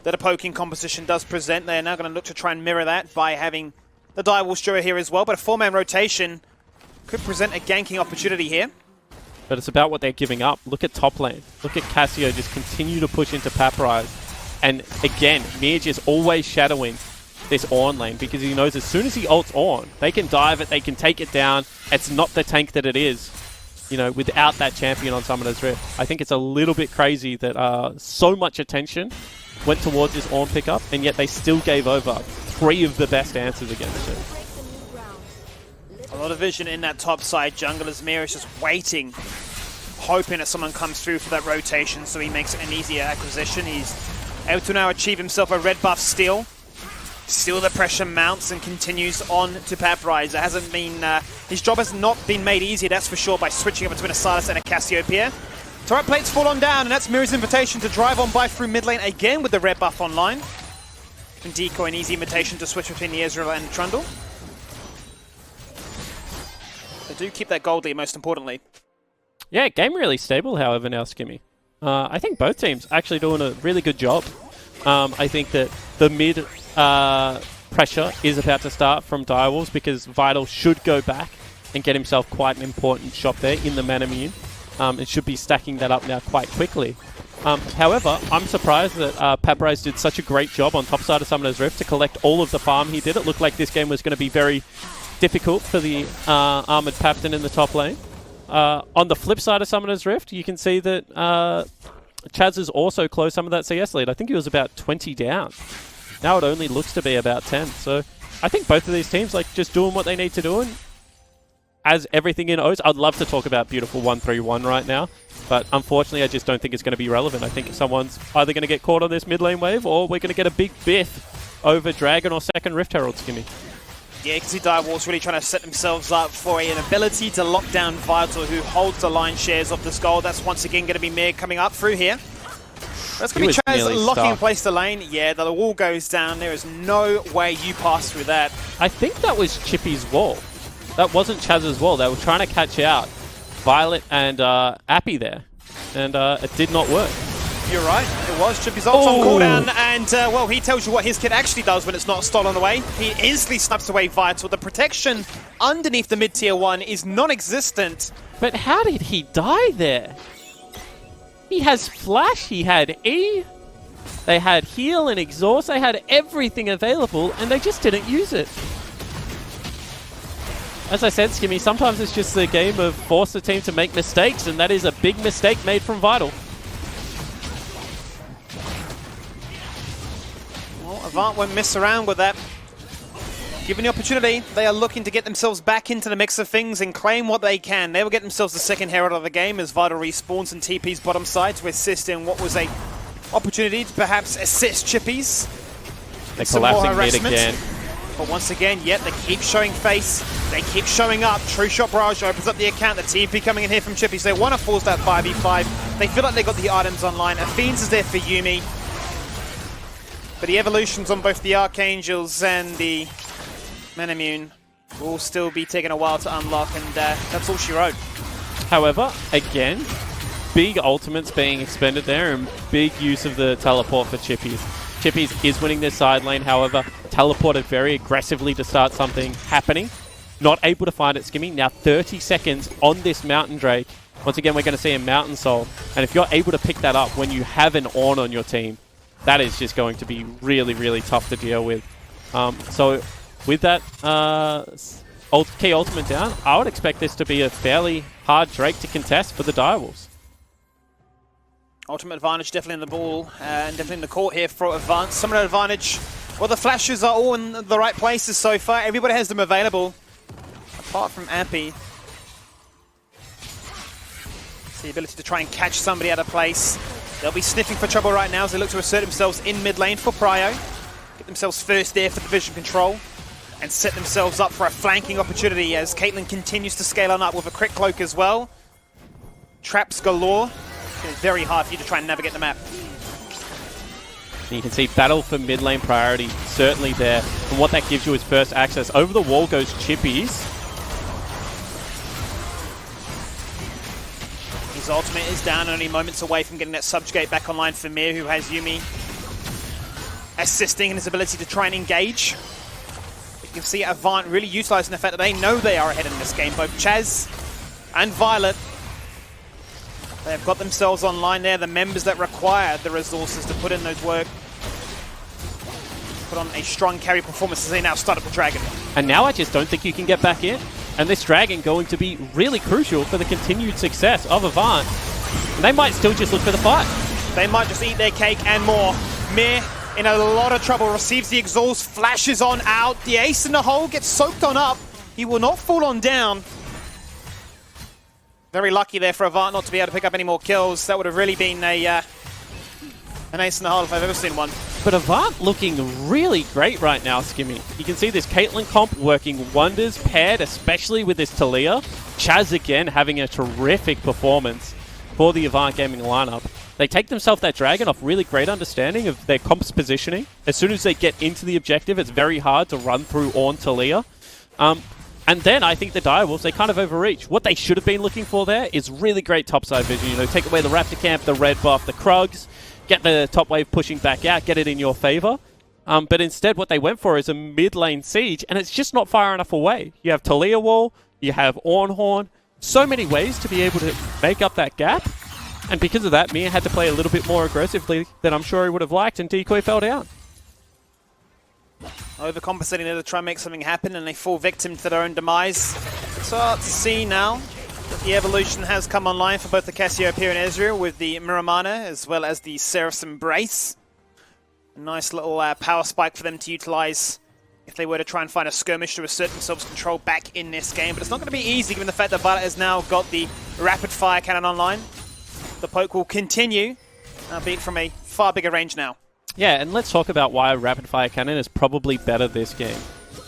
that a poking composition does present. They are now going to look to try and mirror that by having the Direwolves duo here as well, but a 4-man rotation could present a ganking opportunity here. But it's about what they're giving up. Look at top lane. Look at Cassio just continue to push into Paprise. And again, Mir just always shadowing this Ornn lane because he knows as soon as he ults Ornn, they can dive it, they can take it down. It's not the tank that it is, you know, without that champion on Summoner's Rift. I think it's a little bit crazy that so much attention went towards this Ornn pickup, and yet they still gave over 3 of the best answers against it. A lot of vision in that top side jungle as Mir is just waiting, hoping that someone comes through for that rotation so he makes an easier acquisition. He's able to now achieve himself a red buff still. Still the pressure mounts and continues on to Paprise. It hasn't been, his job has not been made easier, that's for sure, by switching up between a Silas and a Cassiopeia. Turret plates fall on down, and that's Mirror's invitation to drive on by through mid lane again with the red buff online. And Decoy an easy invitation to switch between the Ezreal and Trundle. They do keep that gold lead, most importantly. Yeah, game really stable, however, now, Skimmy. I think both teams actually doing a really good job. I think that the mid pressure is about to start from Direwolves because Vital should go back and get himself quite an important shot there in the Manamune. And should be stacking that up now quite quickly. However, I'm surprised that Paprise did such a great job on top side of Summoner's Rift to collect all of the farm he did. It looked like this game was going to be very difficult for the Armored Papton in the top lane. On the flip side of Summoner's Rift, you can see that Chaz has also closed some of that CS lead. I think he was about 20 down. Now it only looks to be about 10. So I think both of these teams like just doing what they need to do. And as everything in O's, I'd love to talk about beautiful 1-3-1 right now. But unfortunately, I just don't think it's going to be relevant. I think someone's either going to get caught on this mid lane wave or we're going to get a big biff over Dragon or second Rift Herald, Skimmy. Yeah, you can see Direwolves really trying to set themselves up for an ability to lock down Vital, who holds the line shares of this goal. That's once again going to be Mir coming up through here. That's going to be Chaz locking in place the lane. Yeah, the wall goes down. There is no way you pass through that. I think that was Chippy's wall. That wasn't Chaz's wall. They were trying to catch out Violet and Appy there, and it did not work. You're right, it was Chippy's ult on cooldown, and well, he tells you what his kit actually does when it's not stolen away. He instantly snipes away Vital. The protection underneath the mid-tier 1 is non-existent. But how did he die there? He has Flash, he had E, they had Heal and Exhaust, they had everything available, and they just didn't use it. As I said, Skimmy, sometimes it's just the game of force the team to make mistakes, and that is a big mistake made from Vital. Well, Avant won't mess around with that. Given the opportunity, they are looking to get themselves back into the mix of things and claim what they can. They will get themselves the second Herald of the game as Vital respawns and TP's bottom side to assist in what was a opportunity to perhaps assist Chippies. They're collapsing mid again. But once again, yet they keep showing face. They keep showing up. True Shot Barrage opens up the account. The TP coming in here from Chippies. They want to force that 5v5. They feel like they got the items online. Fiends is there for Yuumi. But the evolutions on both the Archangels and the Manamune will still be taking a while to unlock, and that's all she wrote. However, again, big ultimates being expended there and big use of the teleport for Chippies. Chippies is winning this side lane, however, teleported very aggressively to start something happening. Not able to find it, Skimmy. Now 30 seconds on this Mountain Drake. Once again, we're going to see a Mountain Soul. And if you're able to pick that up when you have an Ornn on your team, that is just going to be really, really tough to deal with. So with that key ultimate down, I would expect this to be a fairly hard Drake to contest for the Direwolves. Ultimate advantage definitely in the ball and definitely in the court here for Avant. Summoner advantage. Well, the flashes are all in the right places so far. Everybody has them available, apart from Appy. It's the ability to try and catch somebody out of place. They'll be sniffing for trouble right now as they look to assert themselves in mid lane for Prio. Get themselves first there for the vision control and set themselves up for a flanking opportunity as Caitlyn continues to scale on up with a crit cloak as well. Traps galore. It's very hard for you to try and navigate the map. You can see battle for mid lane priority certainly there. And what that gives you is first access. Over the wall goes Chippies. His ultimate is down, only moments away from getting that subjugate back online for Mir, who has Yuumi assisting in his ability to try and engage. You can see Avant really utilising the fact that they know they are ahead in this game. Both Chaz and Violet, they've got themselves online there, the members that require the resources to put in those work. Put on a strong carry performance as they now start up the Dragon. And now I just don't think you can get back in. And this Dragon going to be really crucial for the continued success of Avant. And they might still just look for the fight. They might just eat their cake and more. Mir in a lot of trouble, receives the exhaust, flashes on out. The ace in the hole gets soaked on up. He will not fall on down. Very lucky there for Avant not to be able to pick up any more kills. That would have really been an ace in the hole if I've ever seen one. But Avant looking really great right now, Skimmy. You can see this Caitlyn comp working wonders, paired especially with this Talia. Chaz again having a terrific performance for the Avant Gaming lineup. They take themselves that Dragon off really great understanding of their comp's positioning. As soon as they get into the objective, it's very hard to run through Ornn Talia. And then I think the Direwolves, they kind of overreach. What they should have been looking for there is really great topside vision. You know, take away the Raptor Camp, the red buff, the Krugs, get the top wave pushing back out, get it in your favor. But instead what they went for is a mid lane siege, and it's just not far enough away. You have Talia wall, You have Ornhorn. So many ways to be able to make up that gap. And because of that, Mia had to play a little bit more aggressively than I'm sure he would have liked, and Decoy fell down. Overcompensating there to try and make something happen, and they fall victim to their own demise. Start to see now that the evolution has come online for both the Cassiopeia and Ezreal with the Miramana as well as the Seraph's Embrace. A nice little power spike for them to utilize if they were to try and find a skirmish to assert themselves control back in this game. But it's not going to be easy given the fact that Violet has now got the rapid fire cannon online. The poke will continue, albeit from a far bigger range now. Yeah, and let's talk about why Rapid Fire Cannon is probably better this game.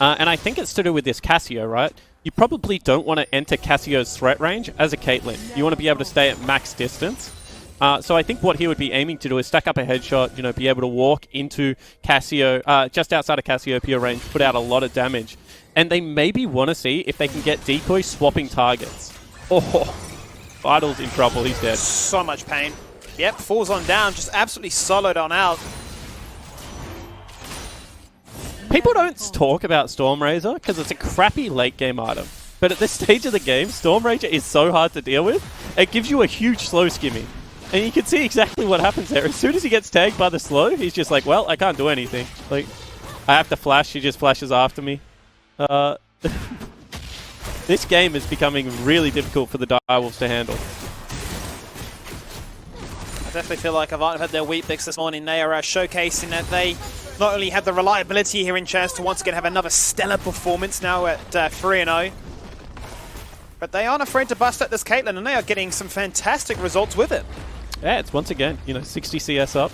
And I think it's to do with this Cassio, right? You probably don't want to enter Cassio's threat range as a Caitlyn. You want to be able to stay at max distance. So I think what he would be aiming to do is stack up a headshot, you know, be able to walk into Cassio, just outside of Cassiopeia range, put out a lot of damage. And they maybe want to see if they can get Decoy swapping targets. Oh, Vital's in trouble, he's dead. So much pain. Yep, falls on down, just absolutely soloed on out. People don't talk about Stormrazor because it's a crappy late game item. But at this stage of the game, Stormrazor is so hard to deal with. It gives you a huge slow skimming. And you can see exactly what happens there. As soon as he gets tagged by the slow, he's just like, well, I can't do anything. Like, I have to flash, he just flashes after me. This game is becoming really difficult for the Direwolves to handle. I definitely feel like Avant have had their wheat picks this morning. They are showcasing that they not only have the reliability here in Chaz to once again have another stellar performance now at 3-0, but they aren't afraid to bust at this Caitlyn, and they are getting some fantastic results with it. Yeah, it's once again, you know, 60 CS up.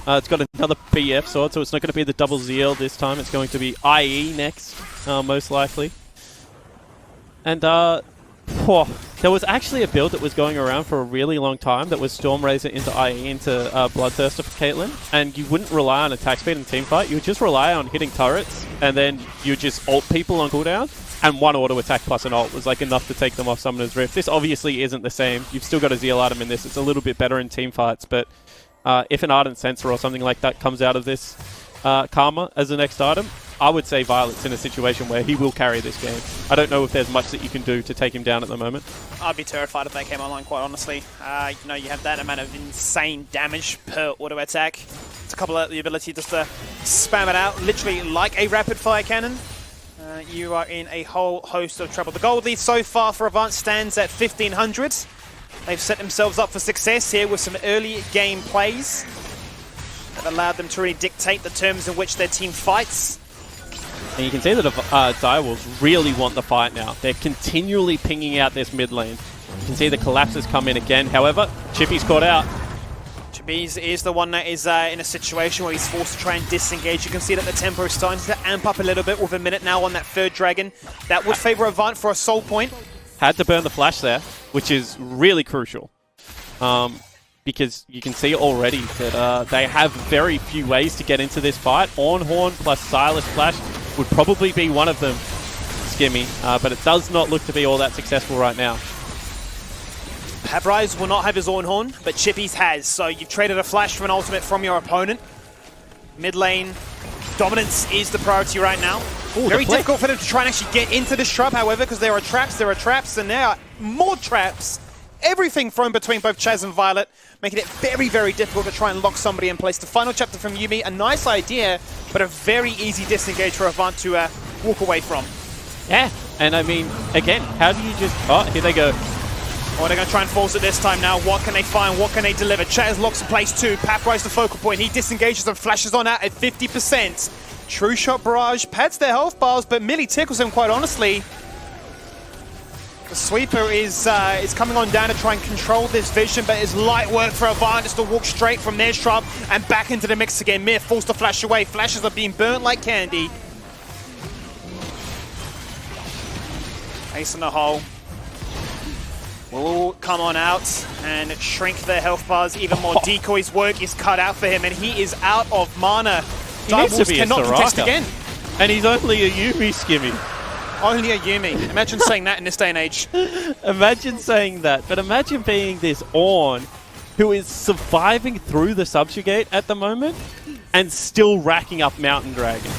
It's got another BF sword, so it's not going to be the double Zeal this time. It's going to be IE next, most likely. And there was actually a build that was going around for a really long time that was Stormrazor into IE into Bloodthirster for Caitlyn, and you wouldn't rely on attack speed in teamfight. You would just rely on hitting turrets, and then you just ult people on cooldown, and one auto attack plus an ult was like enough to take them off Summoner's Rift. This obviously isn't the same. You've still got a Zeal item in this. It's a little bit better in teamfights, but if an Ardent Sensor or something like that comes out of this Karma as the next item, I would say Violet's in a situation where he will carry this game. I don't know if there's much that you can do to take him down at the moment. I'd be terrified if they came online, quite honestly. You know, you have that amount of insane damage per auto attack. It's a couple of the ability just to spam it out, literally like a rapid fire cannon. You are in a whole host of trouble. The gold lead so far for Avant stands at 1,500. They've set themselves up for success here with some early game plays that allowed them to really dictate the terms in which their team fights. And you can see that Direwolves really want the fight now. They're continually pinging out this mid lane. You can see the collapses come in again. However, Chippy's caught out. Chippy's is the one that is in a situation where he's forced to try and disengage. You can see that the tempo is starting to amp up a little bit with a minute now on that third dragon. That would favor Avant for a soul point. Had to burn the flash there, which is really crucial. Because you can see already that they have very few ways to get into this fight. Ornhorn plus Silas Flash would probably be one of them, Skimmy, but it does not look to be all that successful right now. Pabrise will not have his Ornhorn, but Chippy's has, so you've traded a flash for an ultimate from your opponent. Mid lane dominance is the priority right now. Ooh, very difficult for them to try and actually get into this trap, however, because there are traps, and there are more traps. Everything thrown between both Chaz and Violet, making it very, very difficult to try and lock somebody in place. The final chapter from Yuumi, a nice idea, but a very easy disengage for Avant to walk away from. Yeah, and I mean, again, how do you just... Oh, here they go. Oh, they're going to try and force it this time now. What can they find? What can they deliver? Chaz locks in place too. Paprise the focal point. He disengages and flashes on out at 50%. True Shot Barrage pads their health bars, but merely tickles them, quite honestly. The sweeper is coming on down to try and control this vision, but it's light work for Avant just to walk straight from their shrub and back into the mix again. Mir forced to flash away. Flashes are being burnt like candy. Ace in the hole. Will come on out and shrink their health bars even more. Decoy's work is cut out for him, and he is out of mana. Direwolves cannot contest again. And he's only a Yuumi, Skimmy. Only a Yuumi. Imagine saying that in this day and age. Imagine saying that, but imagine being this Ornn who is surviving through the subjugate at the moment and still racking up Mountain Dragon.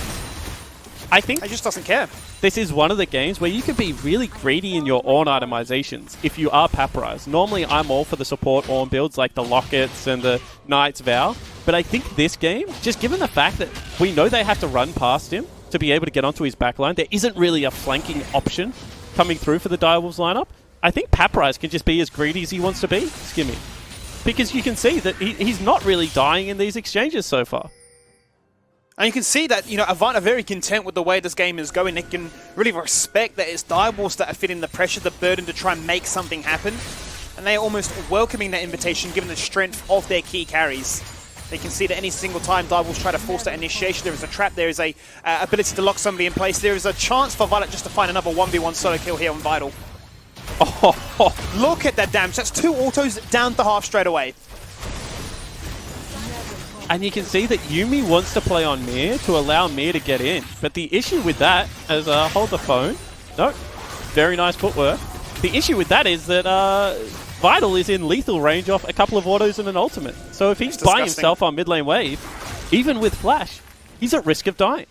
I think He just doesn't care. this is one of the games where you can be really greedy in your Ornn itemizations if you are Papyrus. Normally, I'm all for the support Ornn builds like the Lockets and the Knight's Vow, but I think this game, just given the fact that we know they have to run past him to be able to get onto his backline, there isn't really a flanking option coming through for the Direwolves lineup. I think Papyrus can just be as greedy as he wants to be, Skimmy. Because you can see that he's not really dying in these exchanges so far. And you can see that, you know, Avant are very content with the way this game is going. They can really respect that it's Direwolves that are feeling the pressure, the burden to try and make something happen. And they're almost welcoming that invitation, given the strength of their key carries. They can see that any single time Direwolves try to force that initiation, there is a trap, there is a ability to lock somebody in place. There is a chance for Violet just to find another 1v1 solo kill here on Vital. Oh, look at that damage. That's 2 autos down to half straight away. And you can see that Yuumi wants to play on Mir to allow Mir to get in. But the issue with that is, hold the phone. No, very nice footwork. The issue with that is that Vital is in lethal range off a couple of autos and an ultimate. So if he's by himself on mid lane wave, even with flash, he's at risk of dying.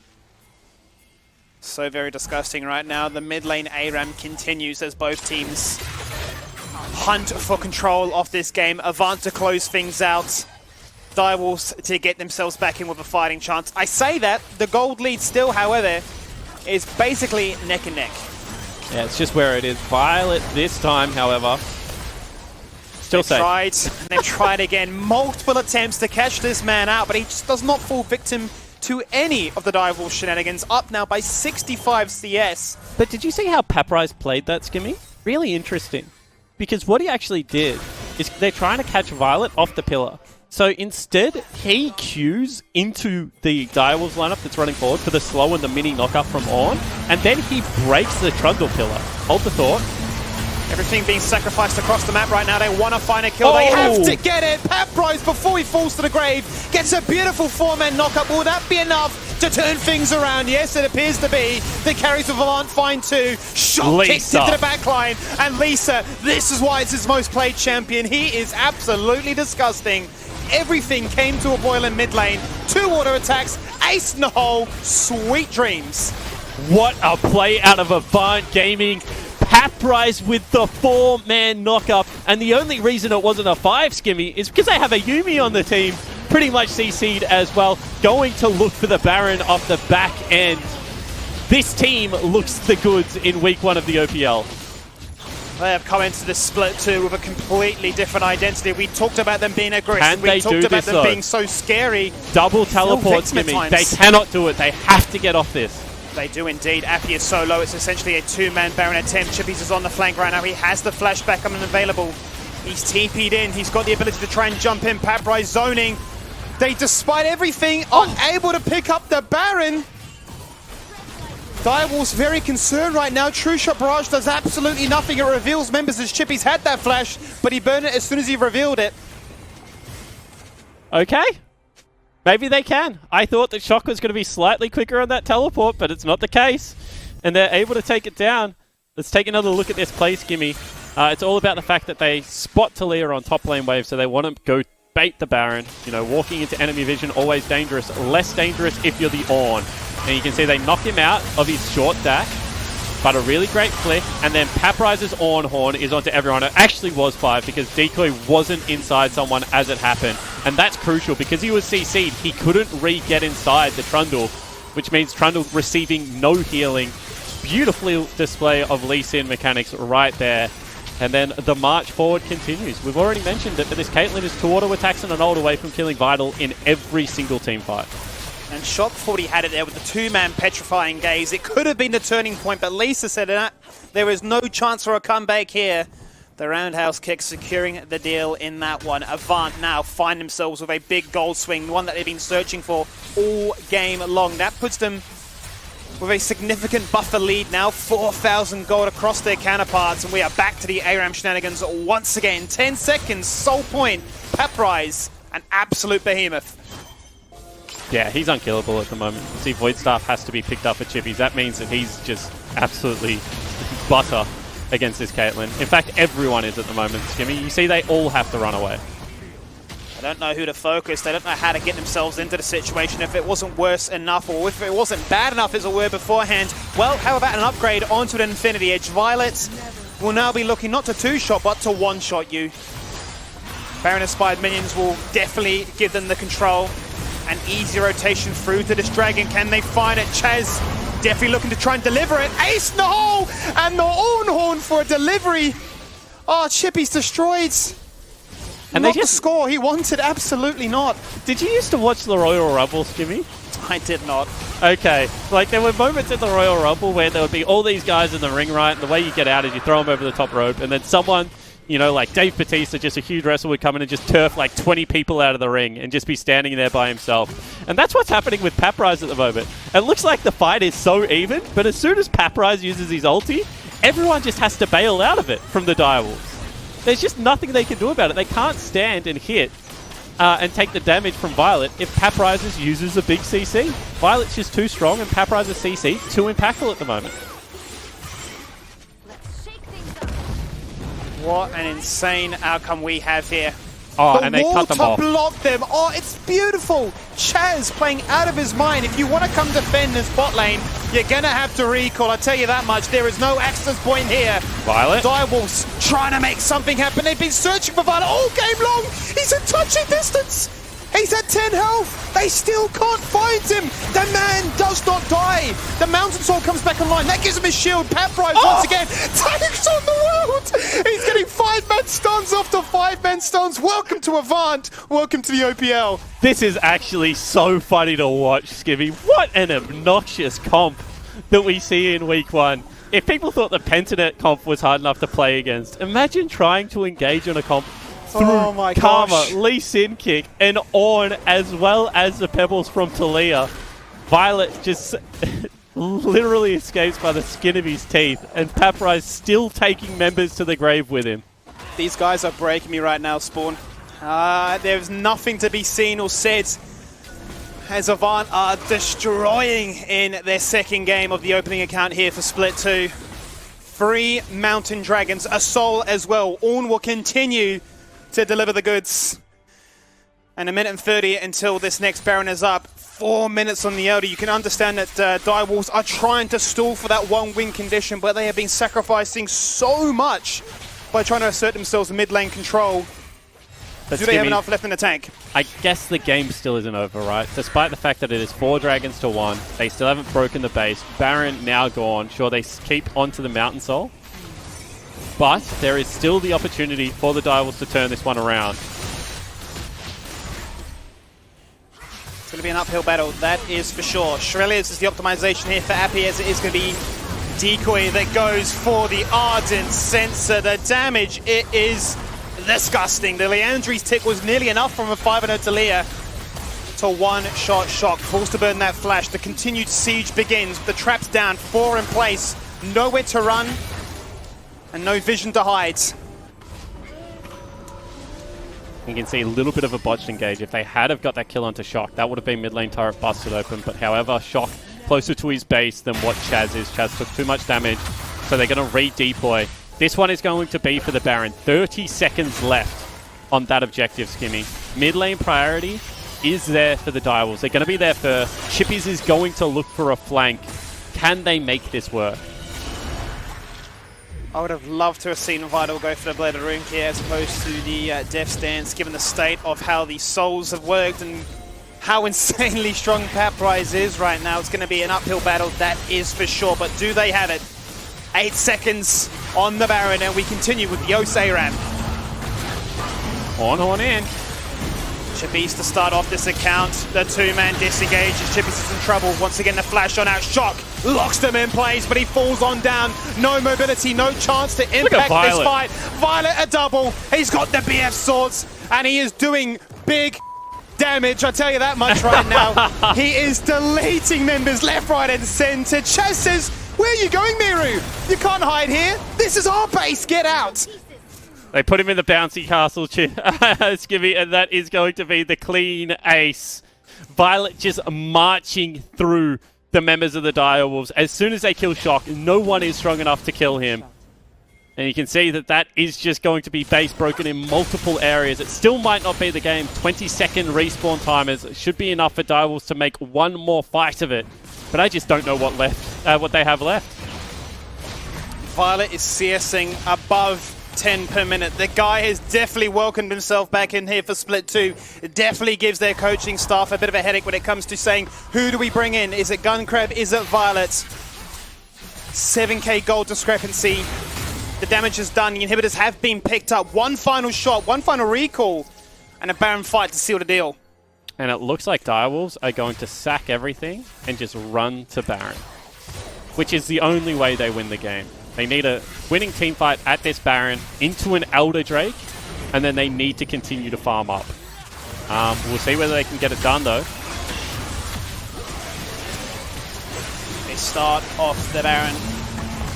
So very disgusting right now. The mid lane ARAM continues as both teams hunt for control of this game. Avant to close things out. Direwolves to get themselves back in with a fighting chance. I say that, the gold lead still, however, is basically neck and neck. Yeah, it's just where it is. Violet this time, however, still safe. They've tried again. Multiple attempts to catch this man out, but he just does not fall victim to any of the Direwolves shenanigans. Up now by 65 CS. But did you see how Papyrus played that, Skimmy? Really interesting. Because what he actually did is they're trying to catch Violet off the pillar. So instead, he queues into the Direwolves lineup that's running forward for the slow and the mini knockup from Ornn, and then he breaks the Trundle pillar. Hold the thought. Everything being sacrificed across the map right now. They want to find a kill. They have to get it. Papyrus, before he falls to the grave, gets a beautiful 4-man knockup. Will that be enough to turn things around? Yes, it appears to be. The carries of Avant find 2. Shot kicked into the backline. And Lisa, this is why it's his most played champion. He is absolutely disgusting. Everything came to a boil in mid lane. 2 auto attacks, ace in the hole, sweet dreams. What a play out of Avant Gaming. Papyrus with the 4-man knockup. And the only reason it wasn't a 5, Skimmy, is because they have a Yuumi on the team. Pretty much CC'd as well. Going to look for the Baron off the back end. This team looks the goods in week 1 of the OPL. They have come into this split too with a completely different identity. We talked about them being aggressive. Can they we talked do about this, them being so scary. Double teleport, Skimmy. They cannot do it. They have to get off this. They do indeed. Appy is so low. It's essentially a 2-man Baron attempt. Chippies is on the flank right now. He has the flashback coming available. He's TP'd in. He's got the ability to try and jump in. Papyrus zoning. They, despite everything, are able to pick up the Baron. Direwolves very concerned right now. True Shot Barrage does absolutely nothing. It reveals members as Chippy's had that flash, but he burned it as soon as he revealed it. Okay. Maybe they can. I thought that Shock was going to be slightly quicker on that teleport, but it's not the case. And they're able to take it down. Let's take another look at this play, Skimmy. It's all about the fact that they spot Talia on top lane wave, so they want to go bait the Baron. You know, walking into enemy vision, always dangerous. Less dangerous if you're the Ornn. And you can see they knock him out of his short dash, but a really great flick. And then Papyrus's Ornn Horn is onto everyone. It actually was 5 because Decoy wasn't inside someone as it happened. And that's crucial because he was CC'd. He couldn't re-get inside the Trundle, which means Trundle receiving no healing. Beautiful display of Lee Sin mechanics right there. And then the march forward continues. We've already mentioned it, but this Caitlyn is 2 auto attacks and an ult away from killing Vital in every single team fight. And Shock thought he had it there with the 2-man petrifying gaze. It could have been the turning point, but Lisa said that there is no chance for a comeback here. The roundhouse kick securing the deal in that one. Avant now find themselves with a big gold swing, one that they've been searching for all game long. That puts them with a significant buffer lead now, 4,000 gold across their counterparts, and we are back to the ARAM shenanigans once again. 10 seconds, Soul Point, Papyrus, an absolute behemoth. Yeah, he's unkillable at the moment. You see, Void Staff has to be picked up for Chippies. That means that he's just absolutely butter against this Caitlyn. In fact, everyone is at the moment, Skimmy. You see, they all have to run away. They don't know who to focus. They don't know how to get themselves into the situation. If it wasn't worse enough, or if it wasn't bad enough as it were beforehand, well, how about an upgrade onto an Infinity Edge? Violet will now be looking not to two-shot, but to one-shot you. Baron-inspired minions will definitely give them the control. An easy rotation through to this dragon. Can they find it? Chaz definitely looking to try and deliver it. Ace in the hole! And the Ornhorn for a delivery. Oh, Chippy's destroyed. And not the score he wanted, absolutely not. Did you used to watch the Royal Rumble, Skimmy? I did not. Okay, like there were moments in the Royal Rumble where there would be all these guys in the ring, right? And the way you get out is you throw them over the top rope, and then someone, you know, like Dave Bautista, just a huge wrestler, would come in and just turf like 20 people out of the ring and just be standing there by himself. And that's what's happening with Paprise at the moment. It looks like the fight is so even, but as soon as Paprise uses his ulti, everyone just has to bail out of it from the Direwolves. There's just nothing they can do about it. They can't stand and hit and take the damage from Violet if Paprise uses a big CC. Violet's just too strong, and Paprise's CC too impactful at the moment. What an insane outcome we have here. Oh, and they cut them off. Block them. Oh, it's beautiful. Chaz playing out of his mind. If you want to come defend this bot lane, you're going to have to recall. I tell you that much. There is no access point here. Violet. Direwolves trying to make something happen. They've been searching for Violet all game long. He's in touching distance. He's at 10 health. They still can't find him. The man does not die. The Mountain Soul comes back online. That gives him his shield. Paprise once again takes on the world. He's getting 5-man stuns after 5-man stuns. Welcome to Avant. Welcome to the OPL. This is actually so funny to watch, Skivvy. What an obnoxious comp that we see in week 1. If people thought the Pentanet comp was hard enough to play against, imagine trying to engage on a comp through my Karma, gosh. Lee Sin Kick, and on, as well as the pebbles from Talia. Violet just literally escapes by the skin of his teeth, and Paprise still taking members to the grave with him. These guys are breaking me right now, Spawn. There's nothing to be seen or said as Avant are destroying in their second game of the opening account here for Split 2. 3 Mountain Dragons, a Soul as well. Ornn will continue to deliver the goods. And 1:30 until this next Baron is up. 4 minutes on the Elder. You can understand that Direwolves are trying to stall for that 1-win condition, but they have been sacrificing so much by trying to assert themselves mid lane control. But Do they have Skimmy, enough left in the tank? I guess the game still isn't over, right? Despite the fact that it is 4 dragons to 1, they still haven't broken the base. Baron now gone. Sure, they keep onto the Mountain Soul, but there is still the opportunity for the Direwolves to turn this one around. It's going to be an uphill battle, that is for sure. Shrelius is the optimization here for Appy, as it is going to be Decoy that goes for the Ardent Sensor. The damage, it is disgusting. The Leandri's tick was nearly enough from a 5-0 Talia to one-shot shock. Forced to burn that flash. The continued siege begins. The trap's down, 4 in place. Nowhere to run and no vision to hide. You can see a little bit of a botched engage. If they had have got that kill onto Shock, that would have been mid lane turret busted open. But however, Shock closer to his base than what Chaz is. Chaz took too much damage, so they're going to re-deploy. This one is going to be for the Baron. 30 seconds left on that objective, Skimmy. Mid lane priority is there for the Direwolves. They're going to be there first. Chippies is going to look for a flank. Can they make this work? I would have loved to have seen Vital go for the Blade of Rune here as opposed to the Death Stance, given the state of how the Souls have worked and how insanely strong Paprise is right now. It's going to be an uphill battle, that is for sure. But do they have it? 8 seconds on the Baron, and we continue with the Osaran. On in. Chippies to start off this account. The 2-man disengages. Chippies is in trouble. Once again, the flash on out. Shock locks them in place, but he falls on down. No mobility, no chance to impact this fight. Violet a double. He's got the BF swords, and he is doing big damage. I tell you that much right now. He is deleting members left, right, and center. Chaz says, "Where are you going, Miru? You can't hide here. This is our base. Get out." They put him in the bouncy castle, Skivvy, and that is going to be the clean ace. Violet just marching through the members of the Direwolves. As soon as they kill Shock, no one is strong enough to kill him. And you can see that that is just going to be base broken in multiple areas. It still might not be the game. 20-second respawn timers should be enough for Direwolves to make one more fight of it. But I just don't know what they have left. Violet is CSing above 10 per minute. The guy has definitely welcomed himself back in here for Split 2. It definitely gives their coaching staff a bit of a headache when it comes to saying, who do we bring in? Is it Guncrab? Is it Violet? 7k gold discrepancy. The damage is done. The inhibitors have been picked up. One final shot, one final recall, and a Baron fight to seal the deal. And it looks like Direwolves are going to sack everything and just run to Baron, which is the only way they win the game. They need a winning team fight at this Baron into an Elder Drake, and then they need to continue to farm up. We'll see whether they can get it done, though. They start off the Baron.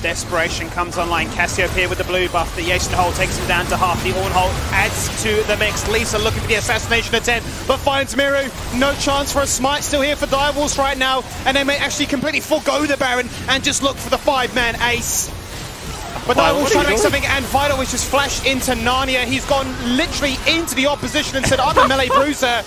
Desperation comes online. Cassiopeia with the blue buff. The Jason Hole takes him down to half. The Ornhole adds to the mix. Lisa looking for the assassination attempt, but finds Miru. No chance for a smite still here for Direwolves right now, and they may actually completely forego the Baron and just look for the 5-man ace. But Direwolves trying to make something, and Vital was just flashed into Narnia. He's gone literally into the opposition and said, I'm a melee bruiser.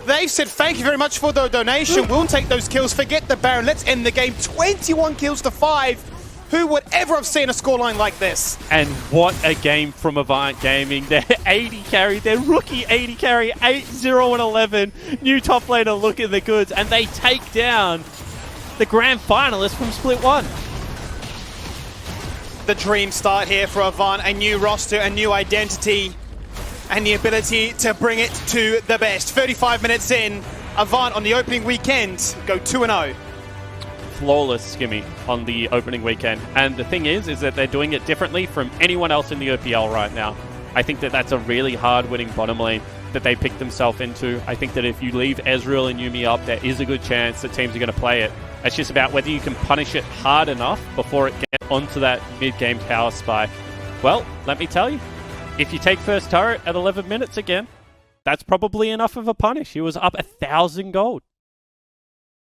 They've said, thank you very much for the donation. We'll take those kills. Forget the Baron. Let's end the game. 21 kills to 5. Who would ever have seen a scoreline like this? And what a game from Avant Gaming. Their 80 carry, their rookie 80 carry, 8-0 and 11. New top laner looking the goods, and they take down the grand finalist from Split 1. The dream start here for Avant, a new roster, a new identity, and the ability to bring it to the best. 35 minutes in, Avant on the opening weekend go 2-0. Flawless Skimmy on the opening weekend. And the thing is that they're doing it differently from anyone else in the OPL right now. I think that that's a really hard winning bottom lane that they picked themselves into. I think that if you leave Ezreal and Yuumi up, there is a good chance that teams are going to play it. It's just about whether you can punish it hard enough before it gets onto that mid-game tower spike. Well, let me tell you, if you take first turret at 11 minutes again, that's probably enough of a punish. He was up 1,000 gold.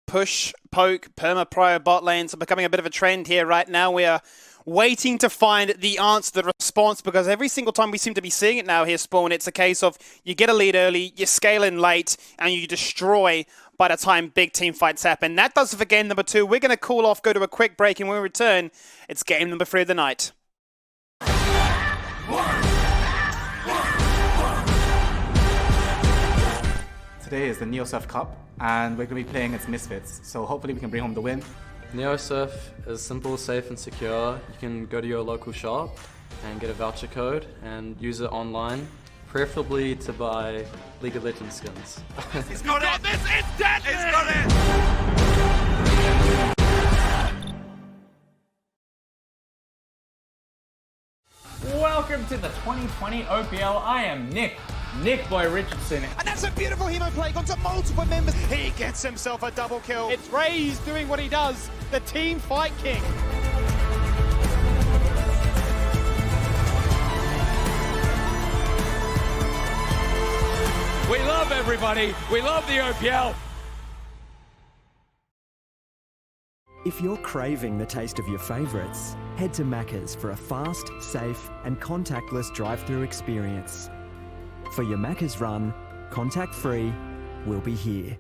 Push, poke, perma prio bot lanes are becoming a bit of a trend here right now. We are waiting to find the answer, the response, because every single time we seem to be seeing it now here, Spawn, it's a case of you get a lead early, you scale in late, and you destroy by the time big team fights happen. That does it for game number 2. We're going to cool off, go to a quick break, and when we return, it's game number 3 of the night. Today is the NeoSurf Cup, and we're going to be playing against Misfits, so hopefully we can bring home the win. NeoSurf is simple, safe and secure. You can go to your local shop and get a voucher code and use it online, preferably to buy League of Legends skins. He's got it! This is dead! He's got it! Welcome to the 2020 OPL. I am Nick Boy Richardson. And that's a beautiful hemo play, gone to multiple members. He gets himself a double kill. It's Raze doing what he does, the team fight king. We love everybody. We love the OPL. If you're craving the taste of your favourites, head to Macca's for a fast, safe and contactless drive-through experience. For your Macca's run, contact free, we'll be here.